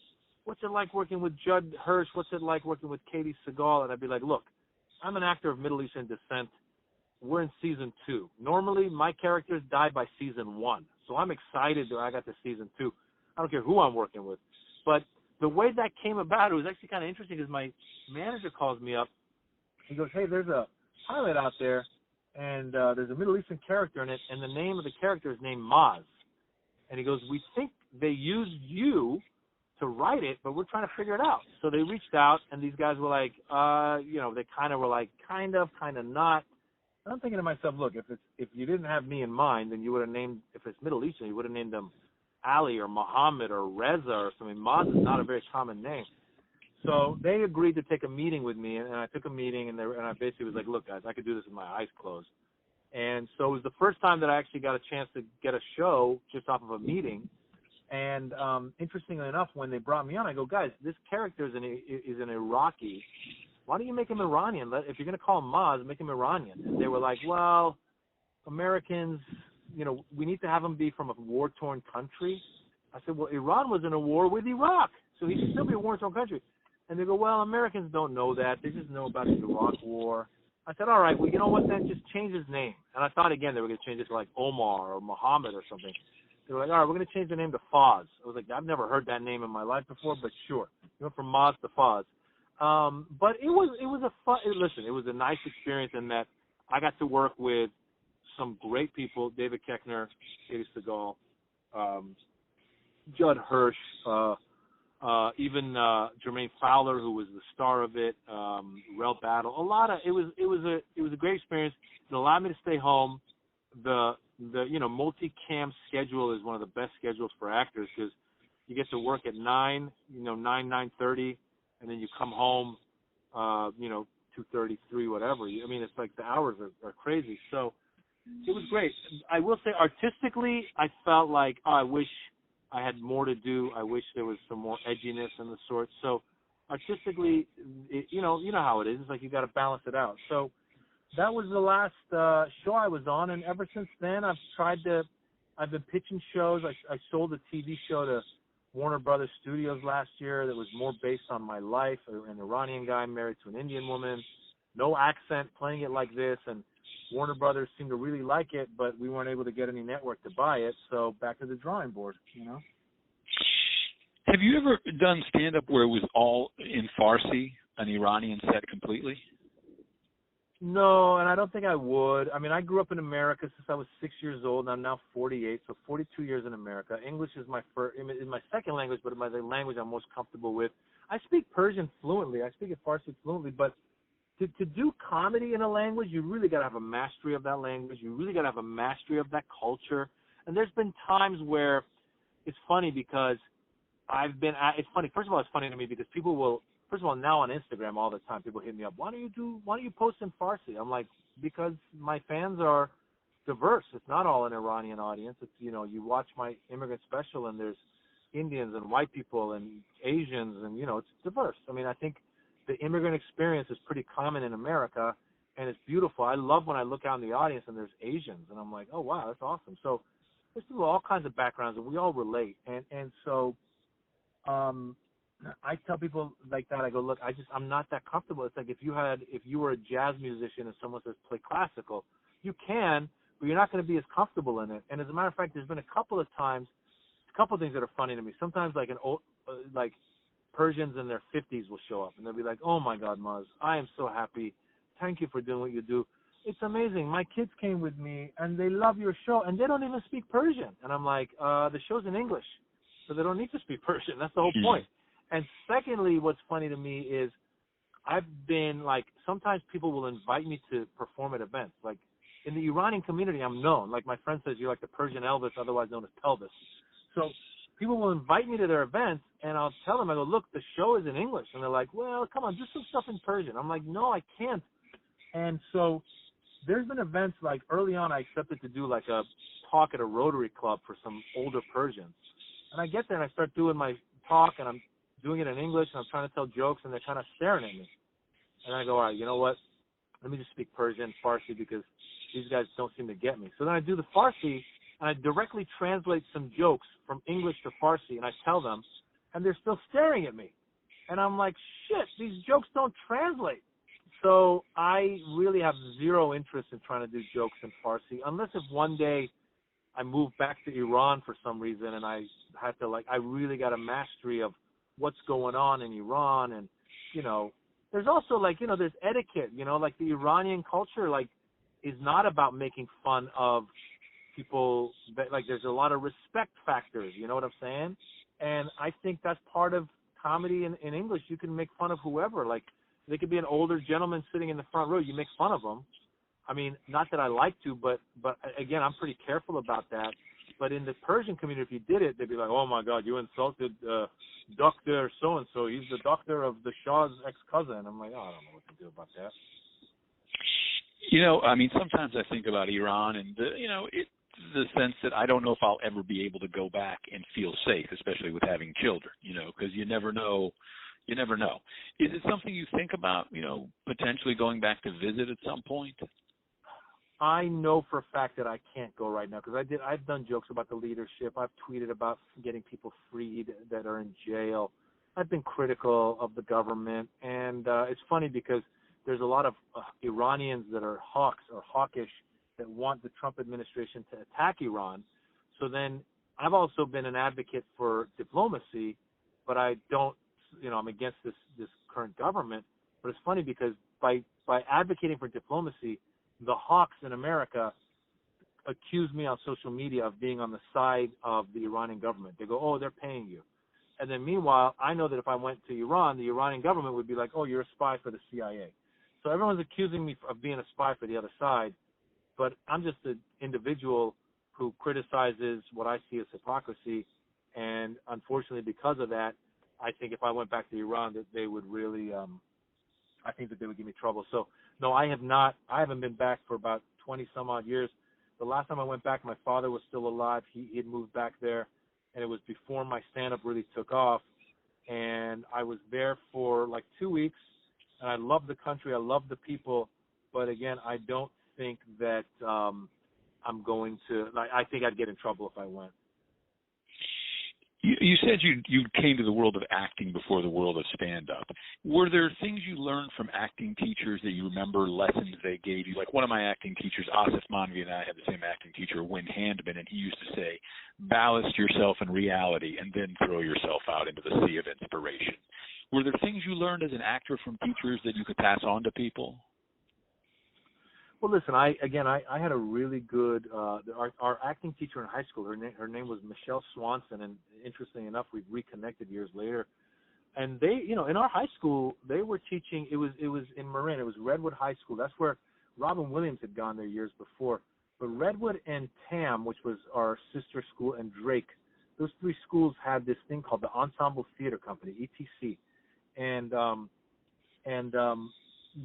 [SPEAKER 3] what's it like working with Judd Hirsch? What's it like working with Katie Seagal? And I'd be like, look, I'm an actor of Middle Eastern descent. We're in season 2. Normally, my characters die by season 1. So I'm excited that I got to season 2. I don't care who I'm working with. But the way that came about, it was actually kind of interesting because my manager calls me up. He goes, hey, there's a pilot out there, and there's a Middle Eastern character in it, and the name of the character is named Maz. And he goes, we think they used you to write it, but we're trying to figure it out. So they reached out, and these guys were like, they kind of were like, kind of not. And I'm thinking to myself, look, if you didn't have me in mind, then you would have named, if it's Middle Eastern, you would have named them Ali or Muhammad or Reza or something. Maz is not a very common name. So they agreed to take a meeting with me, and I took a meeting, and I basically was like, look, guys, I could do this with my eyes closed. And so it was the first time that I actually got a chance to get a show just off of a meeting. And interestingly enough, when they brought me on, I go, guys, this character is an Iraqi. Why don't you make him Iranian? If you're going to call him Maz, make him Iranian. And they were like, well, Americans, we need to have him be from a war-torn country. I said, well, Iran was in a war with Iraq, so he should still be a war-torn country. And they go, well, Americans don't know that. They just know about the Iraq war. I said, all right, well, you know what, then just change his name. And I thought, again, they were going to change it to like Omar or Muhammad or something. They were like, all right, we're going to change the name to Foz. I was like, I've never heard that name in my life before, but sure. You went from Maz to Foz. But it was a fun, listen, it was a nice experience in that I got to work with some great people, David Keckner, Katie Seagal, Judd Hirsch, even Jermaine Fowler, who was the star of it, Rel Battle. It was a great experience. It allowed me to stay home. The multi-cam schedule is one of the best schedules for actors because you get to work at 9:30, and then you come home, 2:30, 3, whatever. I mean, it's like the hours are crazy. So it was great. I will say, artistically, I felt like I wish I had more to do. I wish there was some more edginess in the sort. So artistically, you know how it is. It's like you got to balance it out. So that was the last show I was on, and ever since then, I've been pitching shows. I sold a TV show to Warner Brothers Studios last year that was more based on my life, an Iranian guy married to an Indian woman, no accent, playing it like this, and Warner Brothers seemed to really like it, but we weren't able to get any network to buy it, so back to the drawing board,
[SPEAKER 2] Have you ever done stand-up where it was all in Farsi, an Iranian set completely?
[SPEAKER 3] No, and I don't think I would. I mean, I grew up in America since I was 6 years old, and I'm now 48, so 42 years in America. English is my second language, but the language I'm most comfortable with. I speak Persian fluently. I speak Farsi fluently, but to do comedy in a language, you really got to have a mastery of that language. You really got to have a mastery of that culture. And there's been times where it's funny because it's funny. First of all, it's funny to me because people will, first of all, now on Instagram all the time, people hit me up. Why don't you post in Farsi? I'm like, because my fans are diverse. It's not all an Iranian audience. It's, you watch my immigrant special and there's Indians and white people and Asians and, it's diverse. I mean, I think the immigrant experience is pretty common in America, and it's beautiful. I love when I look out in the audience and there's Asians, and I'm like, oh wow, that's awesome. So there's people of all kinds of backgrounds, and we all relate. And so I tell people like that, I go, look, I'm not that comfortable. It's like if you were a jazz musician and someone says play classical, you can, but you're not going to be as comfortable in it. And as a matter of fact, there's been a couple of things that are funny to me. Sometimes like like Persians in their 50s will show up, and they'll be like, oh my God, Maz, I am so happy. Thank you for doing what you do. It's amazing. My kids came with me, and they love your show, and they don't even speak Persian. And I'm like, the show's in English, so they don't need to speak Persian. That's the whole point. And secondly, what's funny to me is I've been like, sometimes people will invite me to perform at events. Like in the Iranian community, I'm known. Like my friend says, you're like the Persian Elvis, otherwise known as Pelvis. So people will invite me to their events, and I'll tell them, I go, look, the show is in English. And they're like, well, come on, do some stuff in Persian. I'm like, no, I can't. And so there's been events like early on I accepted to do like a talk at a Rotary Club for some older Persians. And I get there and I start doing my talk, and I'm doing it in English, and I'm trying to tell jokes, and they're kind of staring at me. And I go, all right, you know what? Let me just speak Persian, Farsi, because these guys don't seem to get me. So then I do the Farsi, and I directly translate some jokes from English to Farsi, and I tell them, and they're still staring at me. And I'm like, shit, these jokes don't translate. So I really have zero interest in trying to do jokes in Farsi, unless if one day I move back to Iran for some reason, and I have to, like, I really got a mastery of what's going on in Iran. And, you know, there's also, like, you know, there's etiquette, you know, like the Iranian culture, like, is not about making fun of people that, like, there's a lot of respect factors, you know what I'm saying? And I think that's part of comedy in English. You can make fun of whoever. Like, they could be an older gentleman sitting in the front row. You make fun of them. I mean, not that I like to, but again, I'm pretty careful about that. But in the Persian community, if you did it, they'd be like, oh, my God, you insulted Dr. So-and-so. He's the doctor of the Shah's ex-cousin. I'm like, oh, I don't know what to do about that.
[SPEAKER 2] You know, I mean, sometimes I think about Iran and, the sense that I don't know if I'll ever be able to go back and feel safe, especially with having children, you know, because you never know. You never know. Is it something you think about, you know, potentially going back to visit at some point?
[SPEAKER 3] I know for a fact that I can't go right now because I've done jokes about the leadership. I've tweeted about getting people freed that are in jail. I've been critical of the government, and it's funny because there's a lot of Iranians that are hawks or hawkish that want the Trump administration to attack Iran. So then I've also been an advocate for diplomacy, but I don't, you know, I'm against this current government. But it's funny because by advocating for diplomacy, the hawks in America accuse me on social media of being on the side of the Iranian government. They go, oh, they're paying you. And then meanwhile, I know that if I went to Iran, the Iranian government would be like, oh, you're a spy for the CIA. So everyone's accusing me of being a spy for the other side, but I'm just an individual who criticizes what I see as hypocrisy. And unfortunately, because of that, I think if I went back to Iran, that they would really, I think that they would give me trouble. So, no, I haven't been back for about 20 some odd years. The last time I went back, my father was still alive. He had moved back there, and it was before my stand-up really took off. And I was there for like 2 weeks, and I love the country. I love the people. But again, I don't think that I'm going to, I think I'd get in trouble if I went.
[SPEAKER 2] You said you came to the world of acting before the world of stand-up. Were there things you learned from acting teachers that you remember, lessons they gave you? Like one of my acting teachers, Asif Manvi, and I had the same acting teacher, Win Handman, and he used to say, ballast yourself in reality and then throw yourself out into the sea of inspiration. Were there things you learned as an actor from teachers that you could pass on to people?
[SPEAKER 3] Well, listen, I had a really good, our acting teacher in high school, her name was Michelle Swanson, and interestingly enough, we've reconnected years later. And they, you know, in our high school, they were teaching, it was in Marin, it was Redwood High School. That's where Robin Williams had gone there years before. But Redwood and TAM, which was our sister school, and Drake, those three schools had this thing called the Ensemble Theater Company, ETC. And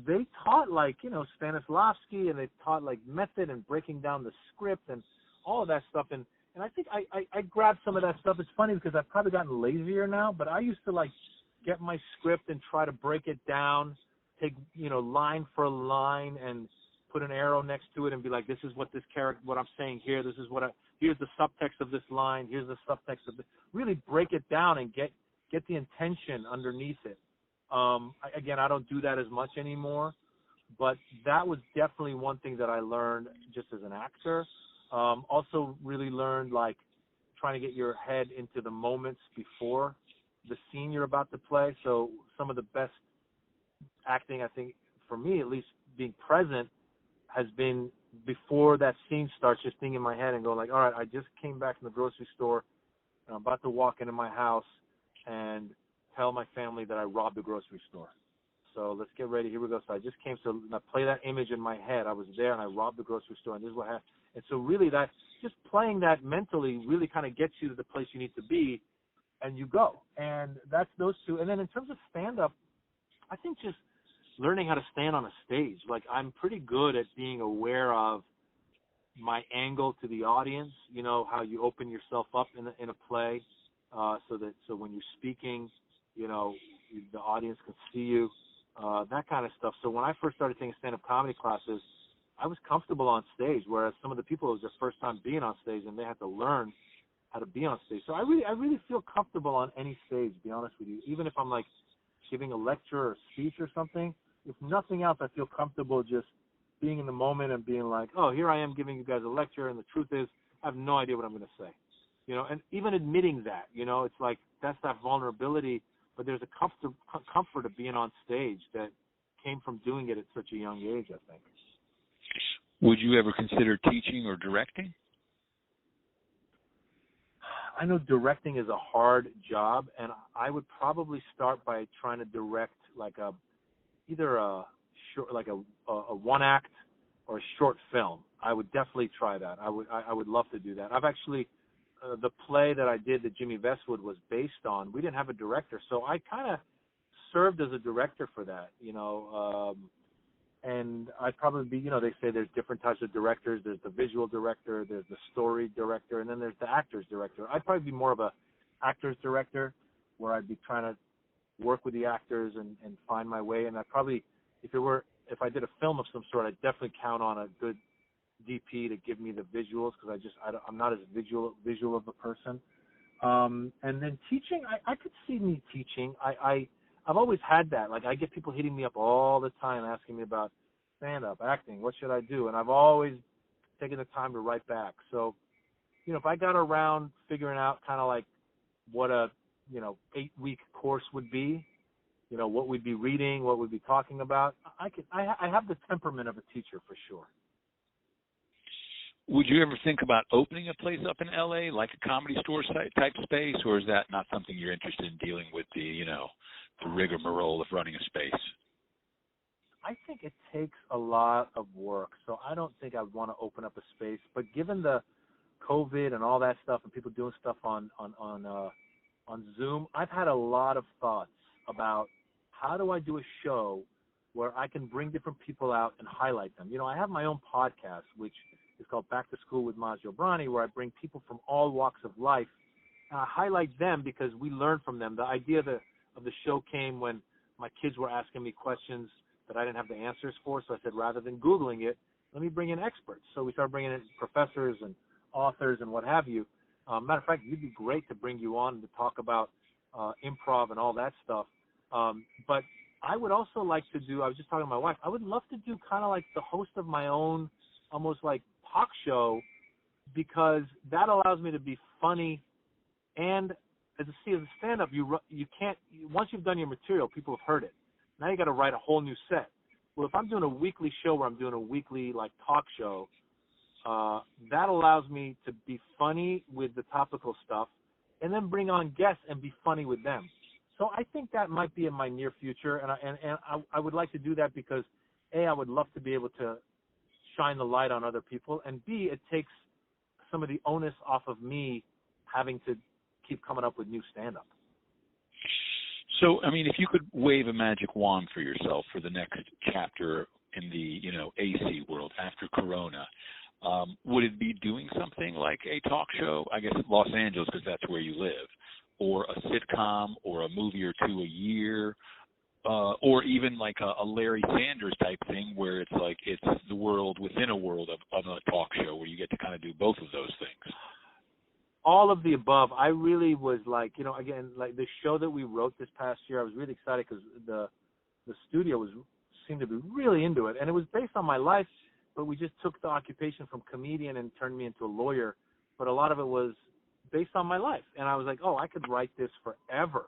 [SPEAKER 3] they taught, like, you know, Stanislavski, and they taught like method and breaking down the script and all of that stuff. And I think I grabbed some of that stuff. It's funny because I've probably gotten lazier now, but I used to, like, get my script and try to break it down, take, line for line and put an arrow next to it and be like, this is what this character, what I'm saying here, this is here's the subtext of this line, here's the subtext of this. Really break it down and get the intention underneath it. Again, I don't do that as much anymore, but that was definitely one thing that I learned just as an actor. Also really learned, like, trying to get your head into the moments before the scene you're about to play. So some of the best acting, I think, for me at least, being present has been before that scene starts, just being in my head and going like, all right, I just came back from the grocery store, and I'm about to walk into my house and tell my family that I robbed the grocery store. So let's get ready. Here we go. So I just came, so I play that image in my head. I was there and I robbed the grocery store, and this is what happened. And so really that, just playing that mentally really kind of gets you to the place you need to be, and you go. And that's those two. And then in terms of stand-up, I think just learning how to stand on a stage. Like, I'm pretty good at being aware of my angle to the audience, how you open yourself up in a play, so when you're speaking, the audience can see you, that kind of stuff. So when I first started taking stand-up comedy classes, I was comfortable on stage, whereas some of the people, it was their first time being on stage, and they had to learn how to be on stage. So I really feel comfortable on any stage, to be honest with you. Even if I'm like giving a lecture or speech or something, if nothing else, I feel comfortable just being in the moment and being like, oh, here I am giving you guys a lecture, and the truth is I have no idea what I'm going to say. And even admitting that, it's like that's that vulnerability, but there's a comfort of being on stage that came from doing it at such a young age, I think.
[SPEAKER 2] Would you ever consider teaching or directing?
[SPEAKER 3] I know directing is a hard job, and I would probably start by trying to direct like either a short, like a one act or a short film. I would definitely try that. I would love to do that. I've actually the play that I did that Jimmy Vestwood was based on, we didn't have a director, so I kind of served as a director for that, and I'd probably be, they say there's different types of directors. There's the visual director, there's the story director, and then there's the actor's director. I'd probably be more of a actor's director, where I'd be trying to work with the actors and find my way. And I'd probably, if I did a film of some sort, I'd definitely count on a good DP to give me the visuals, because I'm not as visual of a person. And then teaching, I could see me teaching. I've always had that. Like, I get people hitting me up all the time asking me about stand-up, acting, what should I do? And I've always taken the time to write back. So, if I got around figuring out kind of like what a, 8-week course would be, what we'd be reading, what we'd be talking about, I have the temperament of a teacher for sure.
[SPEAKER 2] Would you ever think about opening a place up in LA, like a Comedy Store type space, or is that not something you're interested in, dealing with the rigmarole of running a space?
[SPEAKER 3] I think it takes a lot of work, so I don't think I'd want to open up a space. But given the COVID and all that stuff, and people doing stuff on Zoom, I've had a lot of thoughts about how do I do a show where I can bring different people out and highlight them. I have my own podcast, which is called Back to School with Maz Jobrani, where I bring people from all walks of life, and I highlight them because we learn from them. The idea of the show came when my kids were asking me questions that I didn't have the answers for, so I said, rather than Googling it, let me bring in experts. So we started bringing in professors and authors and what have you. Matter of fact, you'd be great to bring you on to talk about improv and all that stuff. But I would also like to do, I was just talking to my wife, I would love to do kind of like the host of my own, almost like talk show, because that allows me to be funny. And as a stand-up, you can't, once you've done your material, people have heard it. Now you got to write a whole new set. Well, if I'm doing a weekly show where I'm doing a weekly like talk show, that allows me to be funny with the topical stuff, and then bring on guests and be funny with them. So I think that might be in my near future, and I would like to do that because A, I would love to be able to shine the light on other people, and B, it takes some of the onus off of me having to keep coming up with new stand-up.
[SPEAKER 2] So, I mean, if you could wave a magic wand for yourself for the next chapter in the, AC world after Corona, would it be doing something like a talk show? I guess in Los Angeles, because that's where you live. or a sitcom or a movie or two a year, or even like a Larry Sanders type thing where it's like it's the world within a world of a talk show where you get to kind of do both of those things?
[SPEAKER 3] All of the above. I really was like, again, like the show that we wrote this past year, I was really excited because the studio seemed to be really into it, and it was based on my life, but we just took the occupation from comedian and turned me into a lawyer. But a lot of it was based on my life, and I was like, oh, I could write this forever.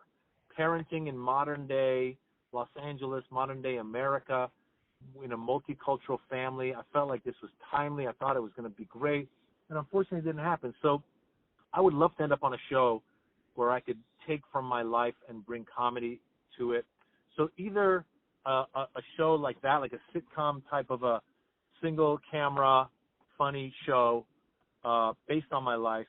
[SPEAKER 3] Parenting in modern day Los Angeles, modern day America, in a multicultural family. I felt like this was timely. I thought it was going to be great, and unfortunately it didn't happen. So I would love to end up on a show where I could take from my life and bring comedy to it. So either a show like that, like a sitcom type of a single camera funny show based on my life,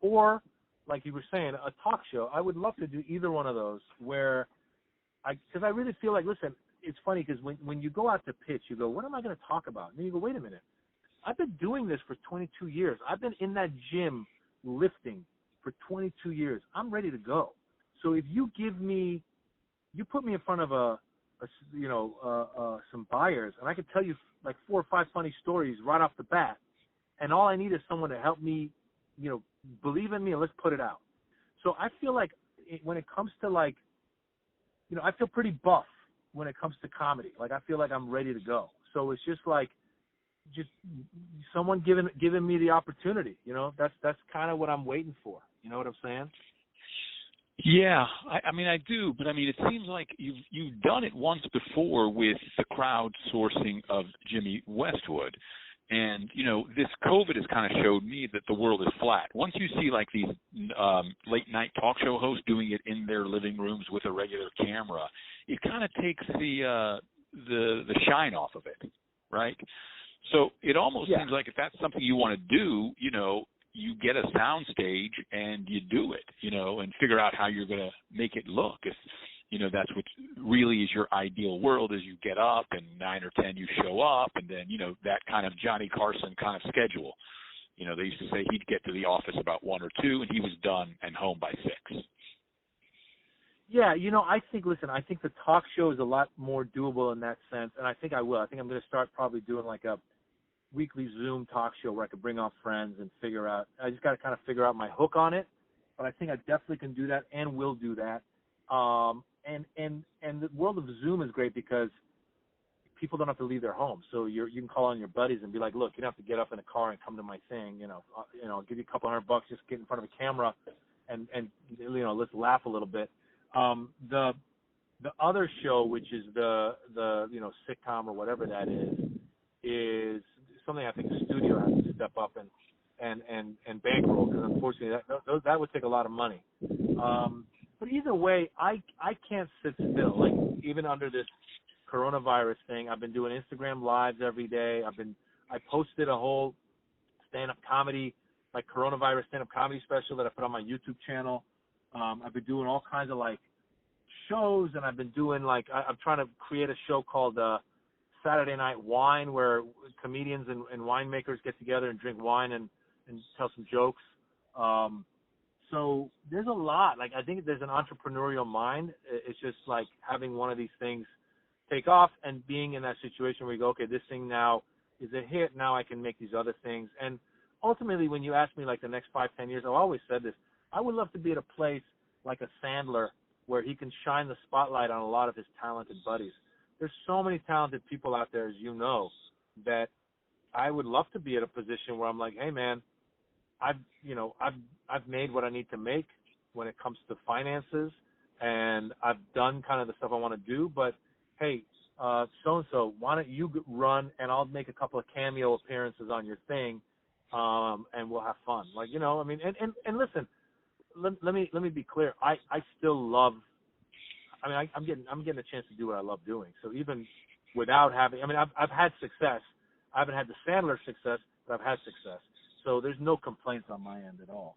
[SPEAKER 3] or like you were saying, a talk show. I would love to do either one of those where because I really feel like, listen, it's funny because when you go out to pitch, you go, what am I going to talk about? And then you go, wait a minute. I've been doing this for 22 years. I've been in that gym lifting for 22 years. I'm ready to go. So if you put me in front of some buyers, and I could tell you like 4 or 5 funny stories right off the bat, and all I need is someone to help me, believe in me, and let's put it out. So I feel like when it comes to like, I feel pretty buff when it comes to comedy. Like I feel like I'm ready to go. So it's just like, just someone giving me the opportunity. That's kind of what I'm waiting for. You know what I'm saying?
[SPEAKER 2] Yeah, I mean I do, but I mean it seems like you've done it once before with the crowdsourcing of Jimmy Westwood. And, this COVID has kind of showed me that the world is flat. Once you see like these late-night talk show hosts doing it in their living rooms with a regular camera, it kind of takes the shine off of it, right? So it almost seems like if that's something you want to do, you get a sound stage and you do it, and figure out how you're going to make it look. If that's what really is your ideal world, is you get up and 9 or 10 you show up, and then, that kind of Johnny Carson kind of schedule. They used to say he'd get to the office about 1 or 2 and he was done and home by 6.
[SPEAKER 3] Yeah, I think the talk show is a lot more doable in that sense, and I think I will. I think I'm going to start probably doing like a weekly Zoom talk show where I could bring on friends and I just got to kind of figure out my hook on it, but I think I definitely can do that and will do that. And the world of Zoom is great because people don't have to leave their home. So you can call on your buddies and be like, look, you don't have to get up in a car and come to my thing. I'll give you a couple $100, just get in front of a camera and let's laugh a little bit. The other show, which is the sitcom or whatever that is something I think the studio has to step up and bankroll, because unfortunately that would take a lot of money. But either way, I can't sit still. Like even under this coronavirus thing, I've been doing Instagram lives every day. I posted a whole stand-up comedy, like coronavirus stand-up comedy special that I put on my YouTube channel. I've been doing all kinds of like shows, and I've been doing like I'm trying to create a show called Saturday Night Wine, where comedians and winemakers get together and drink wine and tell some jokes. So there's a lot. Like I think there's an entrepreneurial mind. It's just like having one of these things take off and being in that situation where you go, okay, this thing now is a hit. Now I can make these other things. And ultimately, when you ask me like the next 5-10 years, I've always said this. I would love to be at a place like a Sandler where he can shine the spotlight on a lot of his talented buddies. There's so many talented people out there, as you know, that I would love to be at a position where I'm like, hey man, I've made what I need to make when it comes to finances, and I've done kind of the stuff I want to do. But hey, so-and-so, why don't you run and I'll make a couple of cameo appearances on your thing, and we'll have fun. Like, I mean, and listen, let me be clear. I still love. I mean, I'm getting a chance to do what I love doing. So even without having, I mean, I've had success. I haven't had the Sandler success, but I've had success. So there's no complaints on my end at all.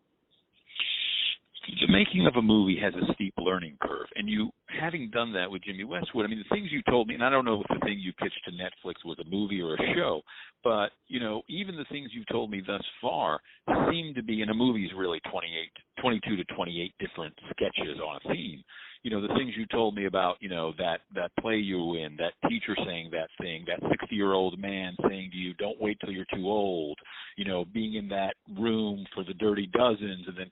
[SPEAKER 2] The making of a movie has a steep learning curve, and you, having done that with Jimmy Westwood, I mean, the things you told me, and I don't know if the thing you pitched to Netflix was a movie or a show, but, even the things you've told me thus far seem to be, in a movie's really 22 to 28 different sketches on a theme. The things you told me about, that play you were in, that teacher saying that thing, that 60-year-old man saying to you, don't wait till you're too old, being in that room for the Dirty Dozens, and then,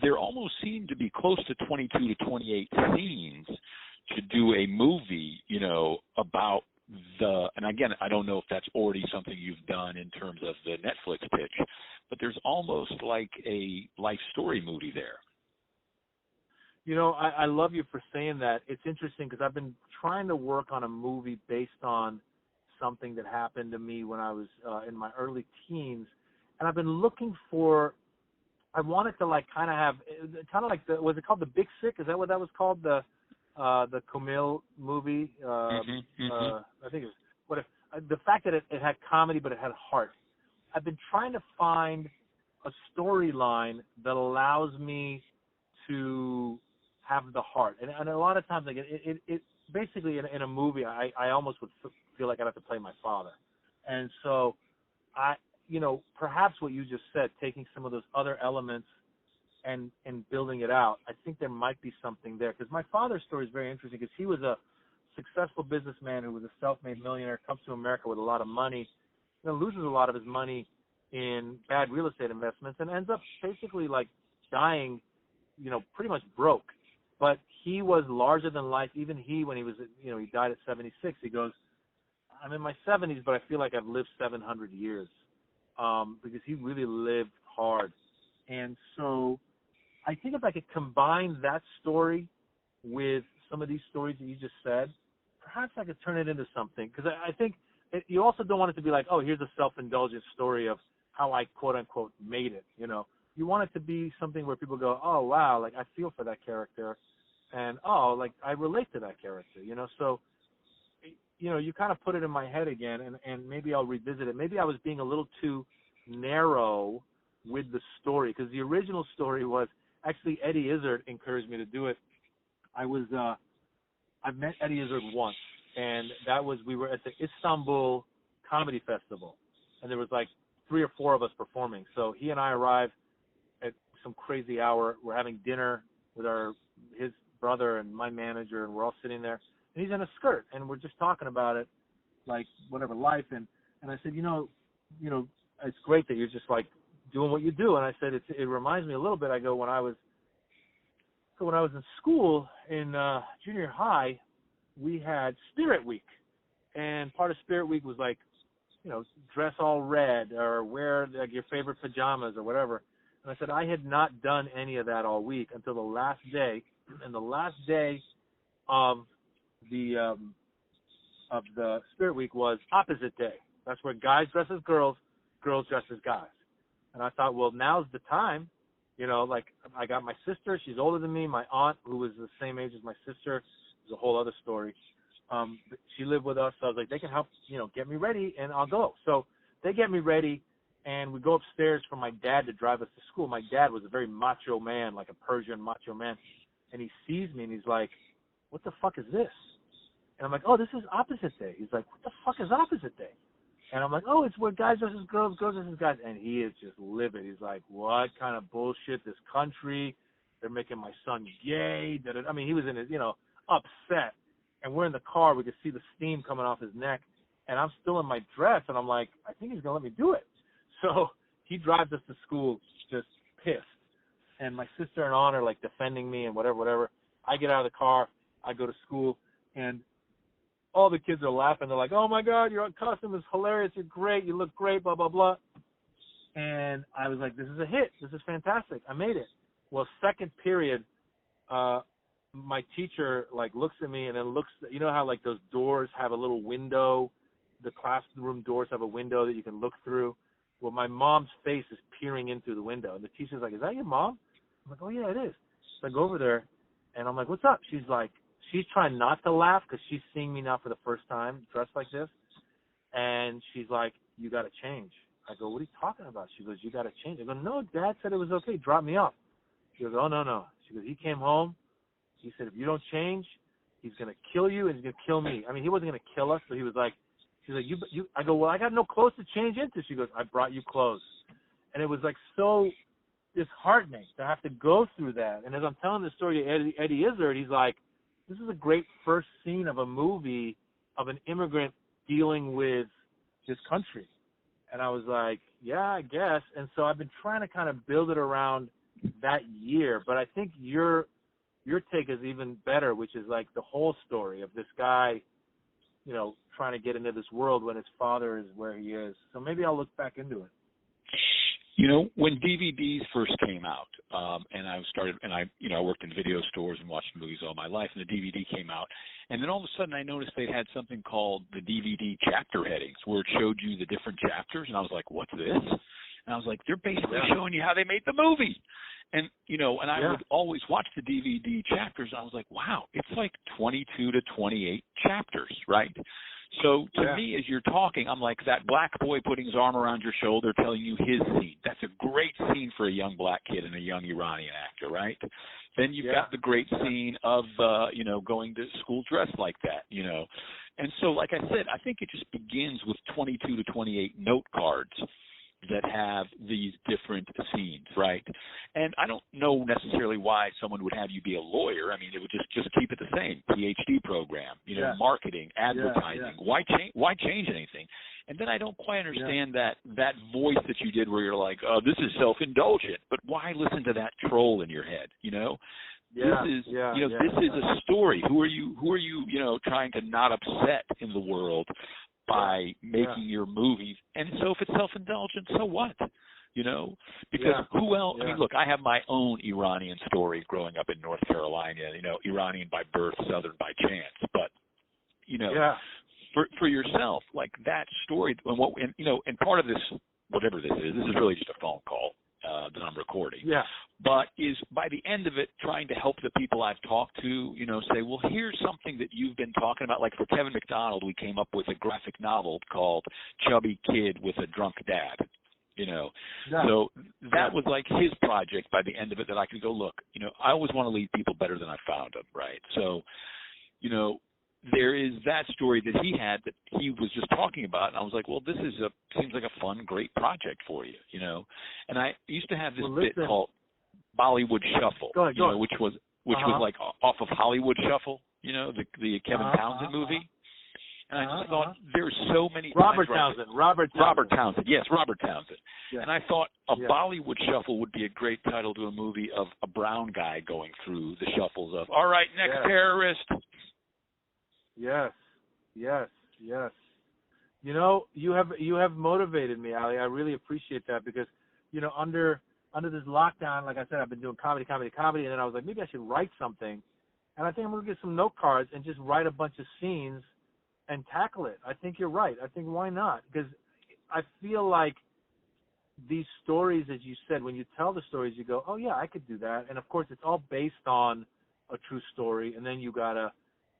[SPEAKER 2] there almost seem to be close to 22 to 28 scenes to do a movie, about and again, I don't know if that's already something you've done in terms of the Netflix pitch, but there's almost like a life story movie there.
[SPEAKER 3] I love you for saying that. It's interesting because I've been trying to work on a movie based on something that happened to me when I was in my early teens, and I've been looking for. I wanted to kind of like was it called The Big Sick? Is that what that was called? The Camille movie. I think it was. The fact that it had comedy but it had heart. I've been trying to find a storyline that allows me to have the heart, and a lot of times like it basically in a movie I almost would feel like I'd have to play my father, and so perhaps what you just said, taking some of those other elements and building it out, I think there might be something there, because my father's story is very interesting because he was a successful businessman who was a self-made millionaire, comes to America with a lot of money, loses a lot of his money in bad real estate investments and ends up basically dying, pretty much broke. But he was larger than life. Even when he was, he died at 76. He goes, I'm in my 70s, but I feel like I've lived 700 years because he really lived hard. And so I think if I could combine that story with some of these stories that you just said, perhaps I could turn it into something. Because I think you also don't want it to be like, oh, here's a self-indulgent story of how I, quote-unquote, made it, You want it to be something where people go, oh, wow, I feel for that character. And, oh, I relate to that character, So, you kind of put it in my head again, and maybe I'll revisit it. Maybe I was being a little too narrow with the story, because the original story was actually Eddie Izzard encouraged me to do it. I've met Eddie Izzard once, and we were at the Istanbul Comedy Festival, and there was 3 or 4 of us performing. So he and I arrived at some crazy hour. We're having dinner with his brother and my manager, and we're all sitting there, and he's in a skirt, and we're just talking about it, whatever life, and I said, it's great that you're just doing what you do, and I said it reminds me a little bit. I go when I was in school in junior high, we had Spirit Week, and part of Spirit Week was dress all red or wear your favorite pajamas or whatever. And I said I had not done any of that all week until the last day, and the last day of the Spirit Week was opposite day. That's where guys dress as girls, girls dress as guys. And I thought, well, now's the time. I got my sister. She's older than me. My aunt, who was the same age as my sister, is a whole other story. She lived with us. So I was like, they can help, get me ready, and I'll go. So they get me ready, and we go upstairs for my dad to drive us to school. My dad was a very macho man, like a Persian macho man. And he sees me, and he's like, what the fuck is this? And I'm like, oh, this is opposite day. He's like, what the fuck is opposite day? And I'm like, oh, it's where guys versus girls, girls versus guys. And he is just livid. He's like, what kind of bullshit, this country? They're making my son gay. I mean, he was in his, upset. And we're in the car. We could see the steam coming off his neck. And I'm still in my dress. And I'm like, I think he's going to let me do it. So he drives us to school just pissed. And my sister and aunt are defending me and whatever. I get out of the car. I go to school. And all the kids are laughing. They're like, oh, my God, your costume is hilarious. You're great. You look great, blah, blah, blah. And I was like, this is a hit. This is fantastic. I made it. Well, second period, my teacher, looks at me and then looks, how, those doors have a little window? The classroom doors have a window that you can look through. Well, my mom's face is peering in through the window. And the teacher's like, is that your mom? I'm like, oh, yeah, it is. So I go over there, and I'm like, what's up? She's like, she's trying not to laugh because she's seeing me now for the first time dressed like this. And she's like, you got to change. I go, what are you talking about? She goes, you got to change. I go, no, Dad said it was okay. Drop me off. She goes, oh, no. She goes, he came home. He said, if you don't change, he's going to kill you and he's going to kill me. I mean, he wasn't going to kill us, but he was like, she's like, you. I go, well, I got no clothes to change into. She goes, I brought you clothes. And it was like so disheartening to have to go through that. And as I'm telling the story to Eddie Izzard, he's like, this is a great first scene of a movie of an immigrant dealing with this country. And I was like, yeah, I guess. And so I've been trying to kind of build it around that year. But I think your take is even better, which is like the whole story of this guy, trying to get into this world when his father is where he is. So maybe I'll look back into it.
[SPEAKER 2] When DVDs first came out, and I worked in video stores and watched movies all my life, and the DVD came out, and then all of a sudden I noticed they had something called the DVD chapter headings, where it showed you the different chapters, and I was like, what's this? And I was like, they're basically showing you how they made the movie. And, and I would always watch the DVD chapters, and I was like, wow, it's like 22 to 28 chapters, right? So to me, as you're talking, I'm like, that black boy putting his arm around your shoulder, telling you his scene. That's a great scene for a young black kid and a young Iranian actor, right? Then you've got the great scene of, going to school dressed like that, And so, like I said, I think it just begins with 22 to 28 note cards that have these different scenes, right? And I don't know necessarily why someone would have you be a lawyer. I mean, it would just keep it the same. PhD program, marketing, advertising. Why change anything? And then I don't quite understand that voice that you did where you're like, oh, this is self-indulgent. But why listen to that troll in your head, This is a story. Who are you, trying to not upset in the world by making your movies? And so if it's self-indulgent, so what? Because who else? I mean, look, I have my own Iranian story growing up in North Carolina, Iranian by birth, Southern by chance. But, for yourself, like that story, and part of this, whatever this is really just a phone call that I'm recording. Yeah. But is by the end of it trying to help the people I've talked to, say, well, here's something that you've been talking about. Like for Kevin McDonald, we came up with a graphic novel called Chubby Kid with a Drunk Dad. So that was like his project by the end of it that I could go, look, I always want to leave people better than I found them, right? So, there is that story that he had that he was just talking about, and I was like, well, this seems like a fun, great project for you, And I used to have this bit called Bollywood Shuffle,
[SPEAKER 3] go ahead.
[SPEAKER 2] which was like off of Hollywood Shuffle, the Kevin Townsend movie. And I just thought there's so many
[SPEAKER 3] Robert Townsend.
[SPEAKER 2] Yes, Robert Townsend. Yeah. And I thought Bollywood Shuffle would be a great title to a movie of a brown guy going through the shuffles of, all right, next terrorist.
[SPEAKER 3] Yes. You have motivated me, Ali. I really appreciate that because, under this lockdown, like I said, I've been doing comedy, and then I was like, maybe I should write something. And I think I'm going to get some note cards and just write a bunch of scenes and tackle it. I think you're right. I think why not? Because I feel like these stories, as you said, when you tell the stories, you go, oh, yeah, I could do that. And, of course, it's all based on a true story, and then you got to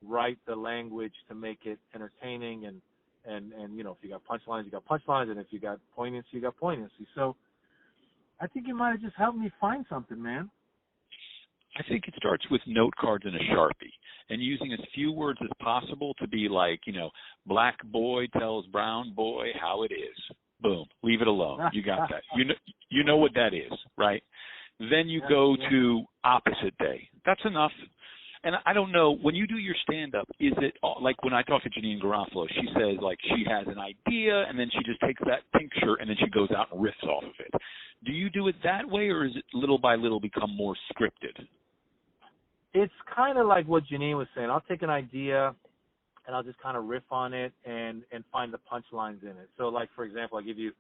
[SPEAKER 3] write the language to make it entertaining. And if you got punchlines, you got punchlines, and if you got poignancy, you got poignancy. So I think you might have just helped me find something, man.
[SPEAKER 2] I think it starts with note cards and a Sharpie and using as few words as possible to be like, black boy tells brown boy how it is. Boom. Leave it alone. You got that. You know what that is, right? Then you go to opposite day. That's enough. And I don't know, when you do your stand-up, is it like when I talk to Janine Garofalo, she says like she has an idea and then she just takes that tincture and then she goes out and riffs off of it. Do you do it that way, or is it little by little become more scripted?
[SPEAKER 3] It's kind of like what Janine was saying. I'll take an idea and I'll just kind of riff on it and find the punchlines in it. So, like, for example, I'll give you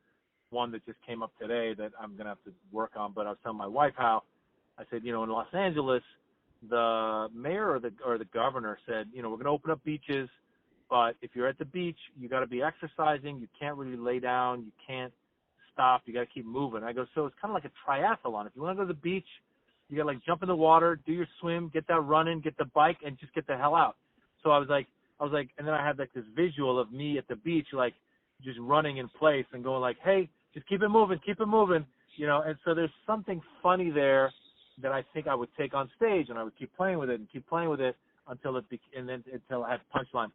[SPEAKER 3] one that just came up today that I'm going to have to work on, but I was telling my wife how I said, in Los Angeles, the mayor or the governor said, we're going to open up beaches, but if you're at the beach, you got to be exercising. You can't really lay down. You can't stop. You got to keep moving. I go, so it's kind of like a triathlon. If you want to go to the beach, you got to jump in the water, do your swim, get that running, get the bike, and just get the hell out. So I was like, and then I had this visual of me at the beach, just running in place and going hey, just keep it moving. And so there's something funny there that I think I would take on stage, and I would keep playing with it and keep playing with it until until I had punchline.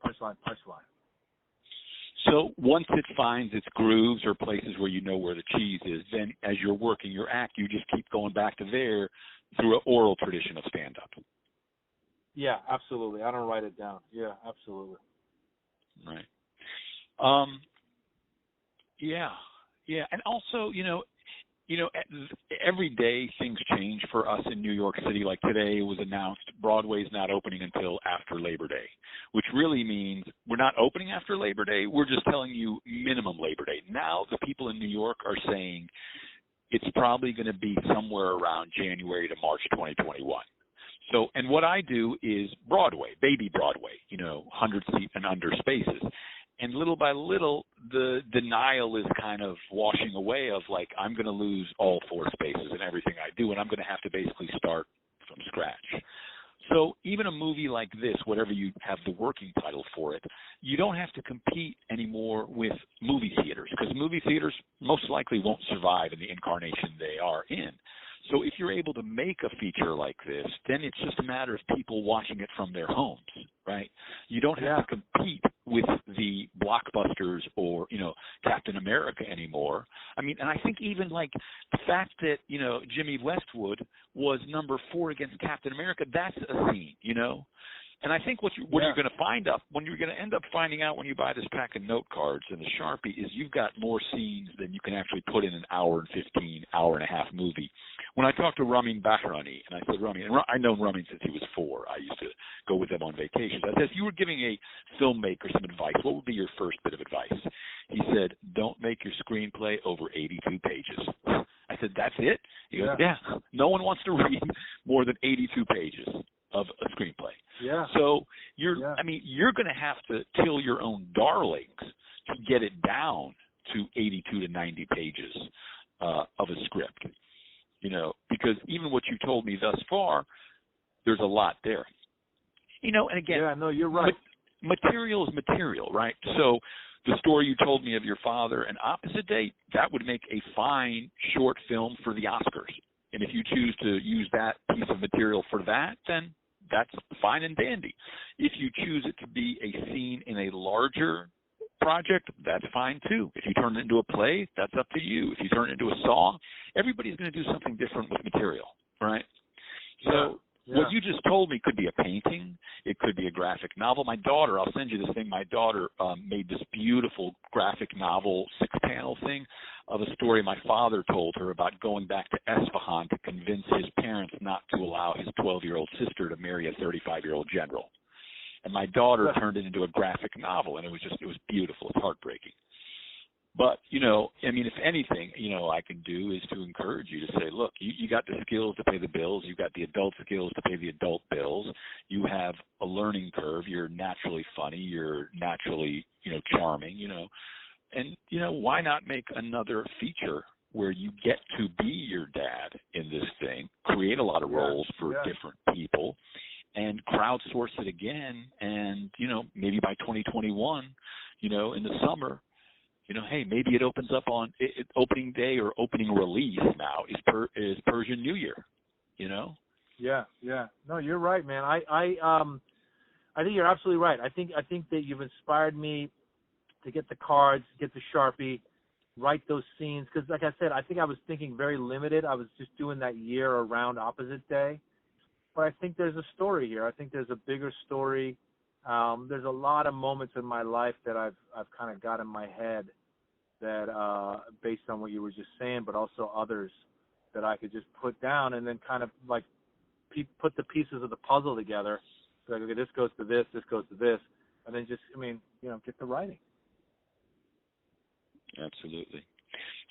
[SPEAKER 2] So once it finds its grooves or places where you know where the cheese is, then as you're working your act, you just keep going back to there through an oral tradition of stand-up.
[SPEAKER 3] Yeah, absolutely. I don't write it down. Yeah, absolutely.
[SPEAKER 2] Right. Yeah. And also, every day things change for us in New York City. Like today it was announced Broadway's not opening until after Labor Day, which really means we're not opening after Labor Day. We're just telling you minimum Labor Day. Now the people in New York are saying it's probably going to be somewhere around January to March 2021. So, and what I do is Broadway, baby Broadway, 100-seat and under spaces. And little by little, the denial is kind of washing away of like, I'm going to lose all 4 spaces in everything I do, and I'm going to have to basically start from scratch. So even a movie like this, whatever you have the working title for it, you don't have to compete anymore with movie theaters, because movie theaters most likely won't survive in the incarnation they are in. So if you're able to make a feature like this, then it's just a matter of people watching it from their homes, right? You don't have to compete with the blockbusters or, Captain America anymore. I mean, and I think even like the fact that, Jimmy Westwood was number 4 against Captain America, that's a scene, And I think what you're going to end up finding out when you buy this pack of note cards and the Sharpie is you've got more scenes than you can actually put in an hour and 15, hour and a half movie. When I talked to Ramin Bahrani, and I said, Ramin, and I know Ramin since he was 4. I used to go with him on vacations. I said, if you were giving a filmmaker some advice, what would be your first bit of advice? He said, don't make your screenplay over 82 pages. I said, that's it? He goes, yeah. No one wants to read more than 82 pages of a screenplay.
[SPEAKER 3] Yeah.
[SPEAKER 2] So you're going to have to kill your own darlings to get it down to 82 to 90 pages of a script, because even what you told me thus far, there's a lot there, and again,
[SPEAKER 3] yeah, no, you're right.
[SPEAKER 2] Material is material, right? So the story you told me of your father and Opposite Day, that would make a fine short film for the Oscars. And if you choose to use that piece of material for that, then that's fine and dandy. If you choose it to be a scene in a larger project, that's fine too. If you turn it into a play, that's up to you. If you turn it into a song, everybody's going to do something different with material, right? So what you just told me could be a painting. It could be a graphic novel. My daughter, I'll send you this thing. My daughter made this beautiful graphic novel 6-panel thing of a story my father told her about going back to Esfahan to convince his parents not to allow his 12-year-old sister to marry a 35-year-old general. And my daughter turned it into a graphic novel, and it was beautiful. It's heartbreaking. But, if anything, I can do is to encourage you to say, look, you got the skills to pay the bills. You got the adult skills to pay the adult bills. You have a learning curve. You're naturally funny. You're naturally, charming, And, why not make another feature where you get to be your dad in this thing, create a lot of roles for different people, and crowdsource it again. And, maybe by 2021, in the summer, hey, maybe it opens up on opening day or opening release now is Persian New Year, Yeah.
[SPEAKER 3] No, you're right, man. I think you're absolutely right. I think that you've inspired me to get the cards, get the Sharpie, write those scenes. Because like I said, I think I was thinking very limited. I was just doing that year around Opposite Day. But I think there's a story here. I think there's a bigger story. There's a lot of moments in my life that I've kind of got in my head that based on what you were just saying, but also others that I could just put down and then kind of like put the pieces of the puzzle together. Like, okay, this goes to this, this goes to this, and then just, get the writing.
[SPEAKER 2] Absolutely.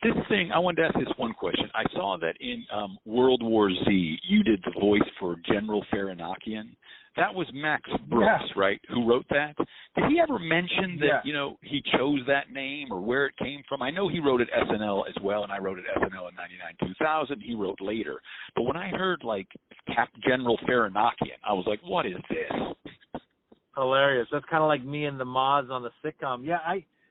[SPEAKER 2] This thing, I wanted to ask this one question. I saw that in World War Z, you did the voice for General Farinakian. That was Max Brooks, right, who wrote that? Did he ever mention that, he chose that name or where it came from? I know he wrote at SNL as well, and I wrote at SNL in 99-2000. He wrote later. But when I heard, General Farinakian, I was like, what is this?
[SPEAKER 3] Hilarious. That's kind of like me and the Maz on the sitcom. Yeah,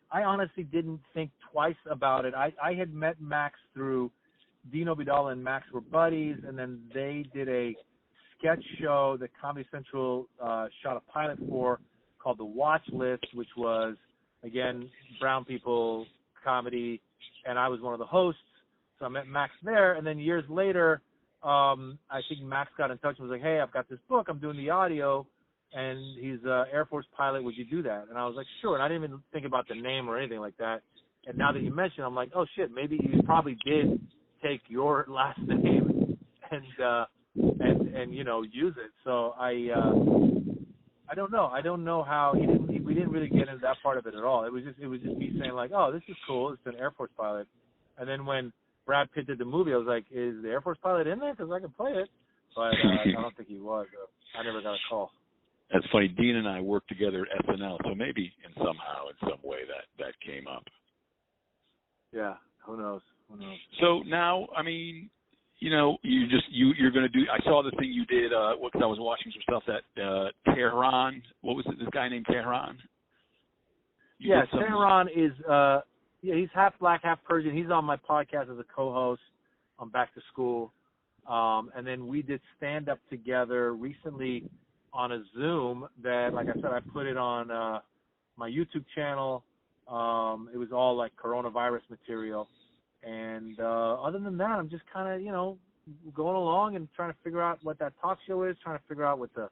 [SPEAKER 3] I honestly didn't think twice about it. I had met Max through Dino Vidal and Max were buddies, and then they did a sketch show that Comedy Central shot a pilot for called The Watch List, which was, again, brown people comedy, and I was one of the hosts. So I met Max there, and then years later, I think Max got in touch and was like, hey, I've got this book, I'm doing the audio, and he's an Air Force pilot, would you do that? And I was like, sure, and I didn't even think about the name or anything like that. And now that you mention it, I'm like, oh, shit, maybe he probably did take your last name and you know, use it. So I don't know. I don't know how we didn't really get into that part of it at all. It was just me saying like, oh, this is cool. It's an Air Force pilot. And then when Brad Pitt did the movie, I was like, is the Air Force pilot in there? Because I can play it. But I don't think he was. I never got a call.
[SPEAKER 2] That's funny. Dean and I worked together at SNL, so maybe in some way that came up.
[SPEAKER 3] Yeah, who knows?
[SPEAKER 2] So now, I mean, you know, you're going to do. I saw the thing you did because I was watching some stuff at Tehran. What was it? This guy named Tehran.
[SPEAKER 3] Tehran is he's half black, half Persian. He's on my podcast as a co-host on Back to School, and then we did stand up together recently on a Zoom that, like I said, I put it on my YouTube channel. It was all like coronavirus material. And other than that, I'm just kind of, you know, going along and trying to figure out what that talk show is, trying to figure out what the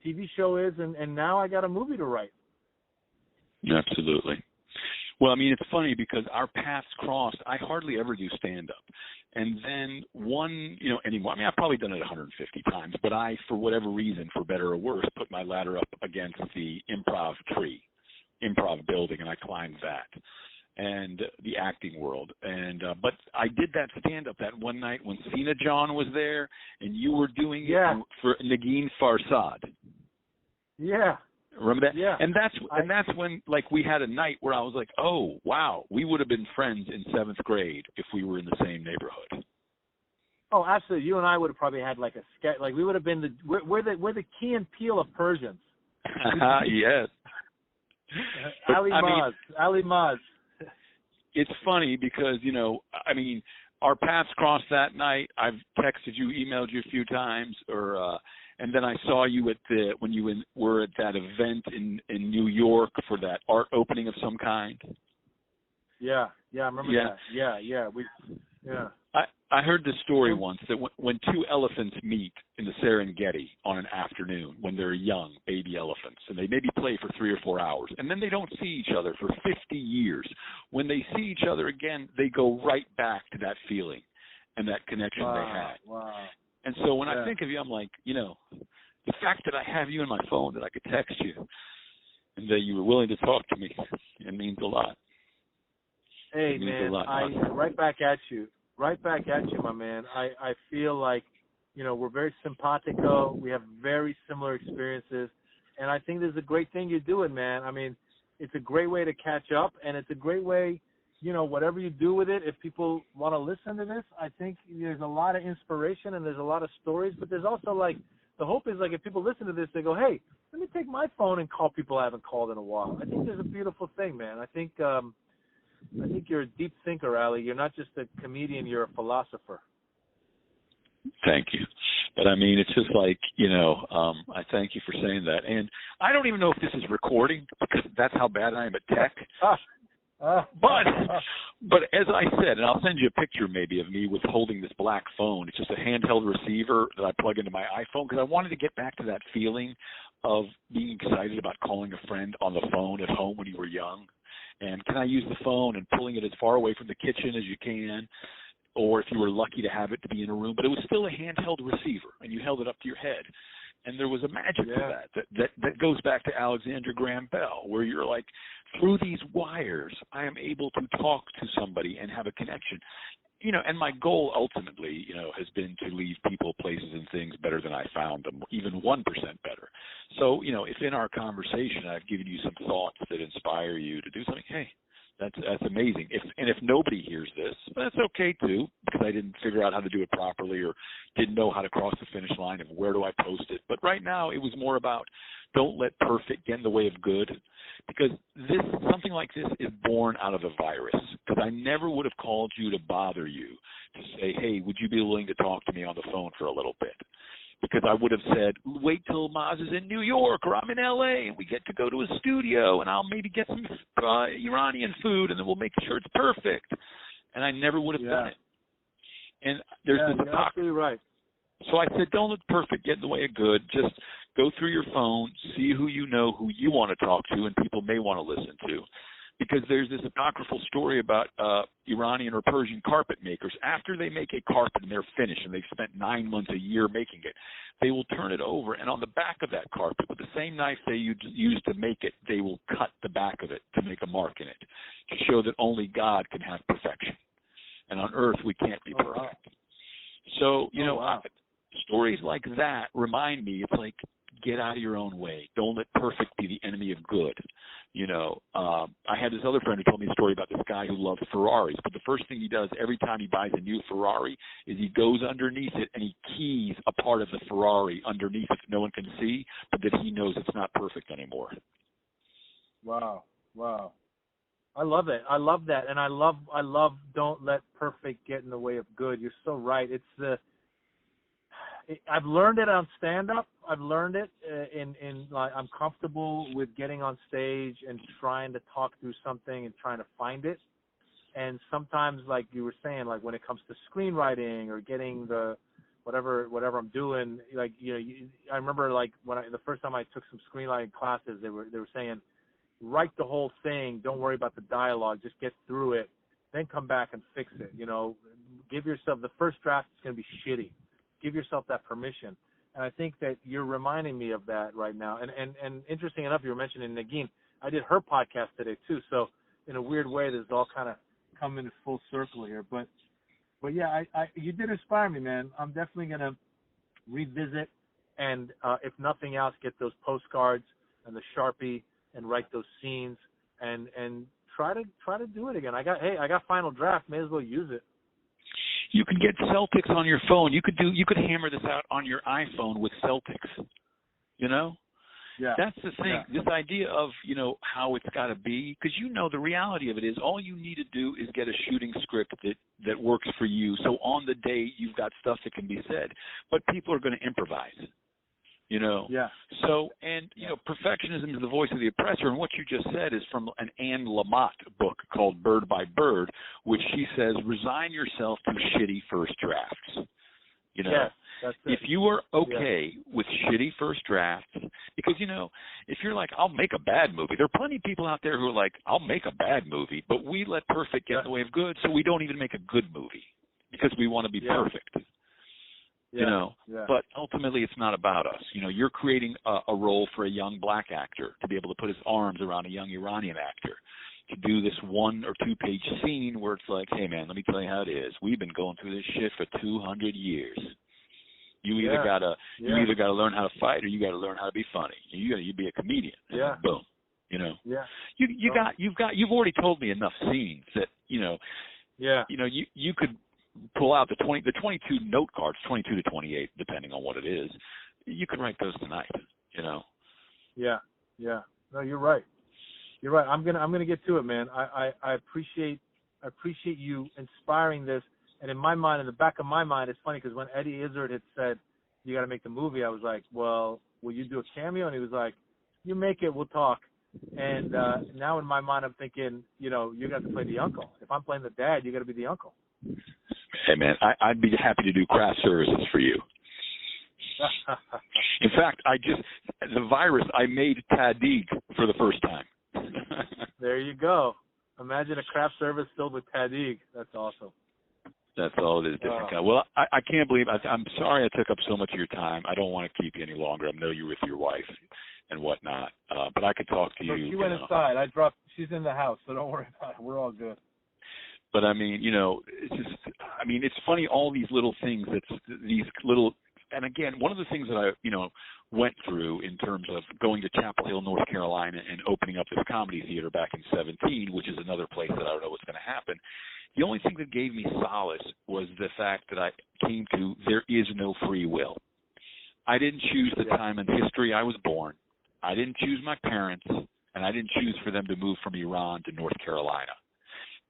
[SPEAKER 3] TV show is, and now I got a movie to write.
[SPEAKER 2] Absolutely. Well, I mean, it's funny because our paths crossed. I hardly ever do stand-up. And then anymore, I mean, I've probably done it 150 times, but I, for whatever reason, for better or worse, put my ladder up against the improv building, and I climbed that. And the acting world. And but I did that stand-up that one night when Cena John was there, and you were doing it for Nagin Farsad.
[SPEAKER 3] Yeah.
[SPEAKER 2] Remember that?
[SPEAKER 3] Yeah.
[SPEAKER 2] And that's when, like, we had a night where I was like, oh, wow, we would have been friends in 7th grade if we were in the same neighborhood.
[SPEAKER 3] Oh, absolutely. You and I would have probably had like a sketch. Like, we would have been we're the Key and Peele of Persians.
[SPEAKER 2] Yes.
[SPEAKER 3] Ali Maz.
[SPEAKER 2] It's funny because, you know, I mean, our paths crossed that night. I've texted you, emailed you a few times, and then I saw you when you were at that event in New York for that art opening of some kind.
[SPEAKER 3] Yeah, I remember that. Yeah.
[SPEAKER 2] I heard this story once that when two elephants meet in the Serengeti on an afternoon when they're young, baby elephants, and they maybe play for 3 or 4 hours, and then they don't see each other for 50 years. When they see each other again, they go right back to that feeling and that connection they had.
[SPEAKER 3] Wow.
[SPEAKER 2] And so when I think of you, I'm like, you know, the fact that I have you in my phone, that I could text you, and that you were willing to talk to me, it means a lot.
[SPEAKER 3] Hey, man, right back at you. Right back at you, my man. I feel like, you know, we're very simpatico. We have very similar experiences. And I think this is a great thing you're doing, man. I mean, it's a great way to catch up, and it's a great way, you know, whatever you do with it, if people want to listen to this, I think there's a lot of inspiration and there's a lot of stories. But there's also, like, the hope is, like, if people listen to this, they go, hey, let me take my phone and call people I haven't called in a while. I think there's a beautiful thing, man. I think you're a deep thinker, Ali. You're not just a comedian, you're a philosopher.
[SPEAKER 2] Thank you. But, I mean, it's just like, you know, I thank you for saying that. And I don't even know if this is recording because that's how bad I am at tech. But as I said, and I'll send you a picture maybe of me with holding this black phone. It's just a handheld receiver that I plug into my iPhone because I wanted to get back to that feeling of being excited about calling a friend on the phone at home when you were young. And can I use the phone and pulling it as far away from the kitchen as you can, or if you were lucky to have it to be in a room. But it was still a handheld receiver, and you held it up to your head. And there was a magic to that goes back to Alexander Graham Bell, where you're like, through these wires, I am able to talk to somebody and have a connection. You know, and my goal ultimately, you know, has been to leave people, places, and things better than I found them, even 1% better. So, you know, if in our conversation I've given you some thoughts that inspire you to do something, hey, That's amazing. If nobody hears this, that's okay too, because I didn't figure out how to do it properly or didn't know how to cross the finish line and where do I post it. But right now it was more about don't let perfect get in the way of good, because something like this is born out of a virus. Because I never would have called you to bother you to say, hey, would you be willing to talk to me on the phone for a little bit? Because I would have said, wait till Maz is in New York or I'm in L.A. and we get to go to a studio and I'll maybe get some Iranian food and then we'll make sure it's perfect. And I never would have done it. And there's this
[SPEAKER 3] you're absolutely right.
[SPEAKER 2] So I said, don't let perfect get in the way of good. Just go through your phone, see who you know, who you want to talk to and people may want to listen to. Because there's this apocryphal story about Iranian or Persian carpet makers. After they make a carpet and they're finished and they've spent 9 months, a year making it, they will turn it over, and on the back of that carpet, with the same knife they used to make it, they will cut the back of it to make a mark in it to show that only God can have perfection. And on earth, we can't be perfect. Wow. So, stories like that remind me, it's like, get out of your own way. Don't let perfect be the enemy of good. I had this other friend who told me a story about this guy who loves Ferraris, but the first thing he does every time he buys a new Ferrari is he goes underneath it and he keys a part of the Ferrari underneath it no one can see, but that he knows it's not perfect anymore.
[SPEAKER 3] Wow. I love it. I love that. And I love don't let perfect get in the way of good. You're so right. I've learned it on stand-up. I've learned it in I'm comfortable with getting on stage and trying to talk through something and trying to find it. And sometimes, like you were saying, like when it comes to screenwriting or getting the whatever I'm doing, I remember like the first time I took some screenwriting classes, they were saying, write the whole thing. Don't worry about the dialogue. Just get through it. Then come back and fix it. Give yourself the first draft is going to be shitty. Give yourself that permission. And I think that you're reminding me of that right now. And interesting enough, you were mentioning Negin. I did her podcast today too. So in a weird way, this is all kind of coming in full circle here. But yeah, you did inspire me, man. I'm definitely going to revisit and if nothing else, get those postcards and the Sharpie and write those scenes and try to do it again. I got Final Draft. May as well use it.
[SPEAKER 2] You can get Celtics on your phone. You could hammer this out on your iPhone with Celtics.
[SPEAKER 3] Yeah.
[SPEAKER 2] That's the thing. Yeah. This idea of how it's got to be, because the reality of it is all you need to do is get a shooting script that works for you. So on the day you've got stuff that can be said, but people are going to improvise.
[SPEAKER 3] Yeah.
[SPEAKER 2] So, perfectionism is the voice of the oppressor. And what you just said is from an Anne Lamott book called Bird by Bird, which she says, resign yourself to shitty first drafts.
[SPEAKER 3] Yeah, that's it.
[SPEAKER 2] If you are okay with shitty first drafts, because, if you're like, I'll make a bad movie, there are plenty of people out there who are like, I'll make a bad movie, but we let perfect get in the way of good, so we don't even make a good movie because we want to be perfect. But ultimately it's not about us. You're creating a role for a young black actor to be able to put his arms around a young Iranian actor, to do this 1 or 2 page scene where it's like, hey man, let me tell you how it is. We've been going through this shit for 200 years. You either gotta learn how to fight or you gotta learn how to be funny. You be a comedian.
[SPEAKER 3] Yeah.
[SPEAKER 2] Boom. You've already told me enough scenes that you could pull out the 22 note cards, 22 to 28, depending on what it is. You could write those tonight,
[SPEAKER 3] Yeah. No, you're right. I'm gonna get to it, man. I appreciate you inspiring this. And in my mind, in the back of my mind, it's funny because when Eddie Izzard had said, you got to make the movie, I was like, well, will you do a cameo? And he was like, you make it, we'll talk. And now in my mind, I'm thinking, you got to play the uncle. If I'm playing the dad, you got to be the uncle.
[SPEAKER 2] Hey, man, I'd be happy to do craft services for you. In fact, I made Tahdig for the first time.
[SPEAKER 3] There you go. Imagine a craft service filled with Tahdig. That's awesome.
[SPEAKER 2] That's all it is, different kind. Well, I can't believe I'm sorry I took up so much of your time. I don't want to keep you any longer. I know you're with your wife and whatnot, but I could talk to you.
[SPEAKER 3] She went inside. She's in the house, so don't worry about it. We're all good.
[SPEAKER 2] But I mean, it's just, it's funny, all these little things, these little and again, one of the things that I, went through in terms of going to Chapel Hill, North Carolina, and opening up this comedy theater back in 2017, which is another place that I don't know what's going to happen. The only thing that gave me solace was the fact that I came to there is no free will. I didn't choose the time in history I was born. I didn't choose my parents, and I didn't choose for them to move from Iran to North Carolina.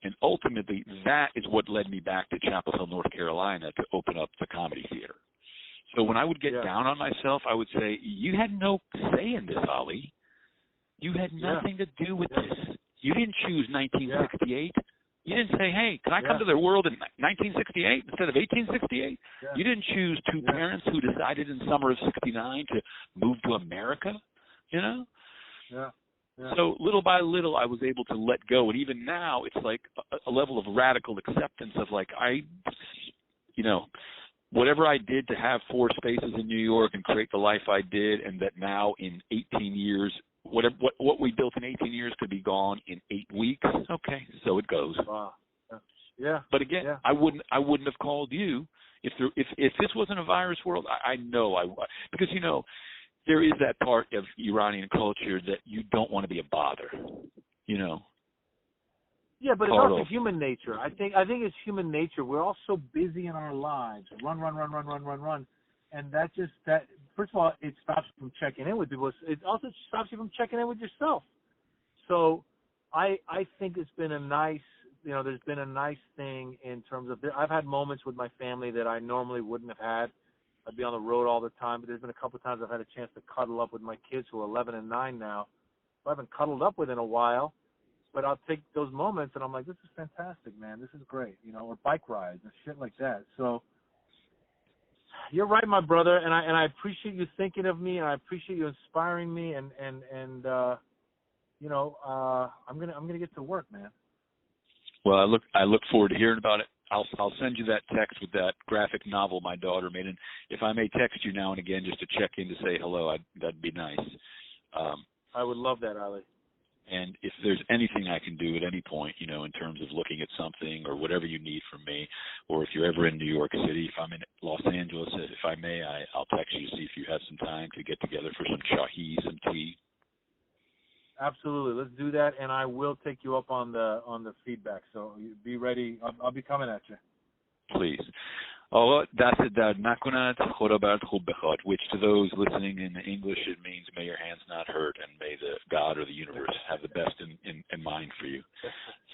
[SPEAKER 2] And ultimately, that is what led me back to Chapel Hill, North Carolina, to open up the comedy theater. So when I would get down on myself, I would say, you had no say in this, Ali. You had nothing to do with this. You didn't choose 1968. You didn't say, hey, can I come to the world in 1968 instead of 1868? You didn't choose two parents who decided in summer of 69 to move to America, So little by little, I was able to let go. And even now, it's like a level of radical acceptance of like, whatever I did to have 4 spaces in New York and create the life I did, and that now in 18 years, what we built in 18 years could be gone in 8 weeks. Okay, so it goes.
[SPEAKER 3] Wow. Yeah.
[SPEAKER 2] But again, I wouldn't have called you if this wasn't a virus world. I know because there is that part of Iranian culture that you don't want to be a bother.
[SPEAKER 3] Yeah, but it's also human nature. I think it's human nature. We're all so busy in our lives. Run. And that first of all, it stops you from checking in with people. It also stops you from checking in with yourself. So I think it's been a nice, there's been a nice thing in terms of, I've had moments with my family that I normally wouldn't have had. I'd be on the road all the time, but there's been a couple of times I've had a chance to cuddle up with my kids who are 11 and 9 now, who I haven't cuddled up with in a while. But I'll take those moments, and I'm like, this is fantastic, man. This is great, or bike rides and shit like that. So you're right, my brother, and I appreciate you thinking of me, and I appreciate you inspiring me, and I'm gonna get to work, man.
[SPEAKER 2] Well, I look forward to hearing about it. I'll send you that text with that graphic novel my daughter made, and if I may text you now and again just to check in to say hello, that'd be nice.
[SPEAKER 3] I would love that, Ali.
[SPEAKER 2] And if there's anything I can do at any point, in terms of looking at something or whatever you need from me, or if you're ever in New York City, if I'm in Los Angeles, if I may, I'll text you to see if you have some time to get together for some shahi, some tea.
[SPEAKER 3] Absolutely, let's do that, and I will take you up on the feedback. So be ready. I'll be coming at you.
[SPEAKER 2] Please. Which to those listening in English, it means may your hands not hurt, and may the God or the universe have the best in mind for you.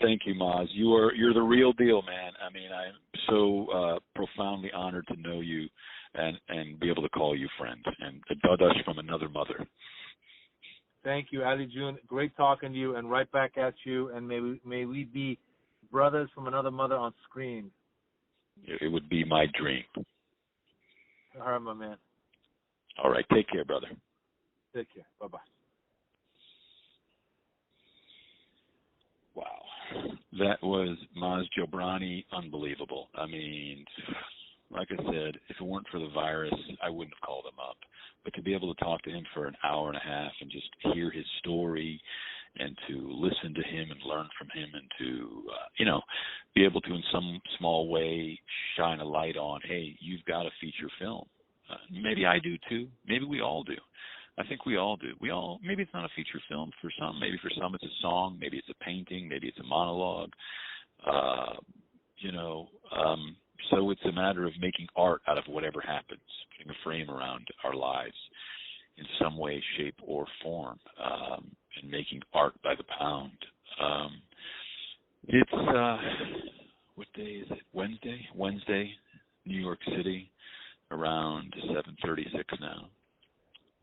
[SPEAKER 2] Thank you, Maz. You're the real deal, man. I mean, I'm so profoundly honored to know you and be able to call you friend, and a dadash from another mother.
[SPEAKER 3] Thank you, Ali June. Great talking to you, and right back at you. And may we be brothers from another mother on screen.
[SPEAKER 2] It would be my dream.
[SPEAKER 3] All right, my man.
[SPEAKER 2] All right. Take care, brother.
[SPEAKER 3] Take care. Bye-bye.
[SPEAKER 2] Wow. That was Maz Jobrani. Unbelievable. I mean, like I said, if it weren't for the virus, I wouldn't have called him up. But to be able to talk to him for an hour and a half and just hear his story and to listen to him and learn from him and to, be able to in some small way shine a light on, hey, you've got a feature film. Maybe I do too. Maybe we all do. I think we all do. Maybe it's not a feature film for some. Maybe for some it's a song. Maybe it's a painting. Maybe it's a monologue. So it's a matter of making art out of whatever happens, putting a frame around our lives in some way, shape, or form, and making art by the pound. It's, what day is it? Wednesday, New York City, around 7:36 now,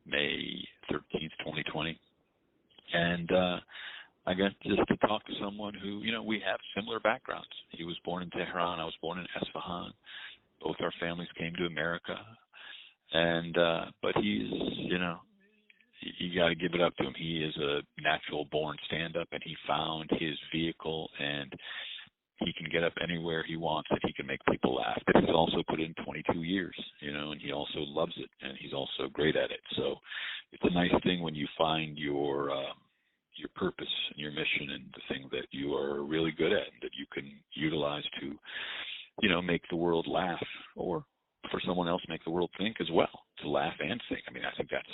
[SPEAKER 2] May 13th, 2020. And I got just to talk to someone who, we have similar backgrounds. He was born in Tehran. I was born in Isfahan. Both our families came to America. And, but he's, you got to give it up to him. He is a natural born stand-up, and he found his vehicle, and he can get up anywhere he wants, and he can make people laugh. But he's also put in 22 years, and he also loves it, and he's also great at it. So it's a nice thing when you find your purpose and your mission and the thing that you are really good at and that you can utilize to, make the world laugh, or for someone else make the world world think as well, to laugh and think. I mean, I think that's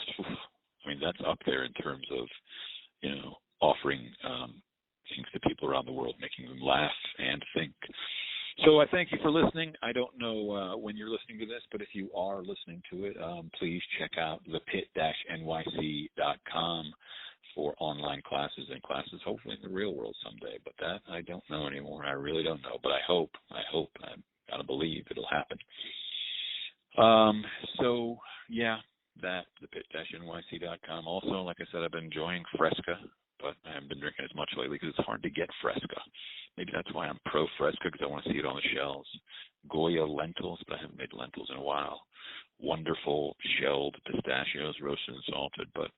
[SPEAKER 2] up there in terms of, offering things to people around the world, making them laugh and think. So I thank you for listening. I don't know when you're listening to this, but if you are listening to it, please check out thepit-nyc.com for online classes and classes, hopefully in the real world someday. But that I don't know anymore. I really don't know. But I hope. I've got to believe it'll happen. So, yeah, that, thepit-nyc.com. Also, like I said, I've been enjoying Fresca, but I haven't been drinking as much lately because it's hard to get Fresca. Maybe that's why I'm pro Fresca, because I want to see it on the shelves. Goya lentils, but I haven't made lentils in a while. Wonderful shelled pistachios, roasted and salted, but,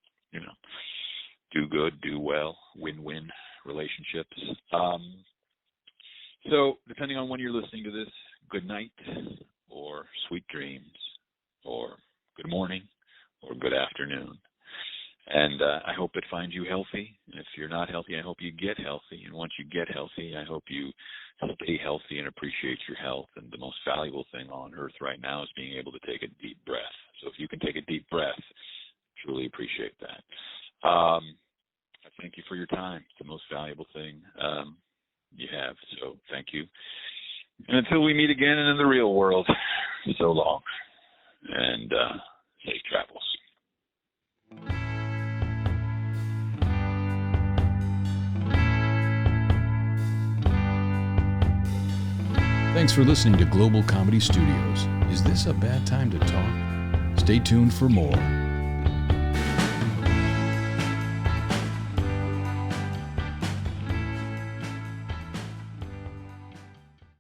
[SPEAKER 2] do good, do well, win-win relationships. So depending on when you're listening to this, good night or sweet dreams or good morning or good afternoon. And I hope it finds you healthy. And if you're not healthy, I hope you get healthy. And once you get healthy, I hope you stay healthy and appreciate your health. And the most valuable thing on earth right now is being able to take a deep breath. So if you can take a deep breath, truly appreciate that. I thank you for your time. It's the most valuable thing you have. So thank you. And until we meet again in the real world, so long. And safe travels.
[SPEAKER 1] Thanks for listening to Global Comedy Studios. Is this a bad time to talk? Stay tuned for more.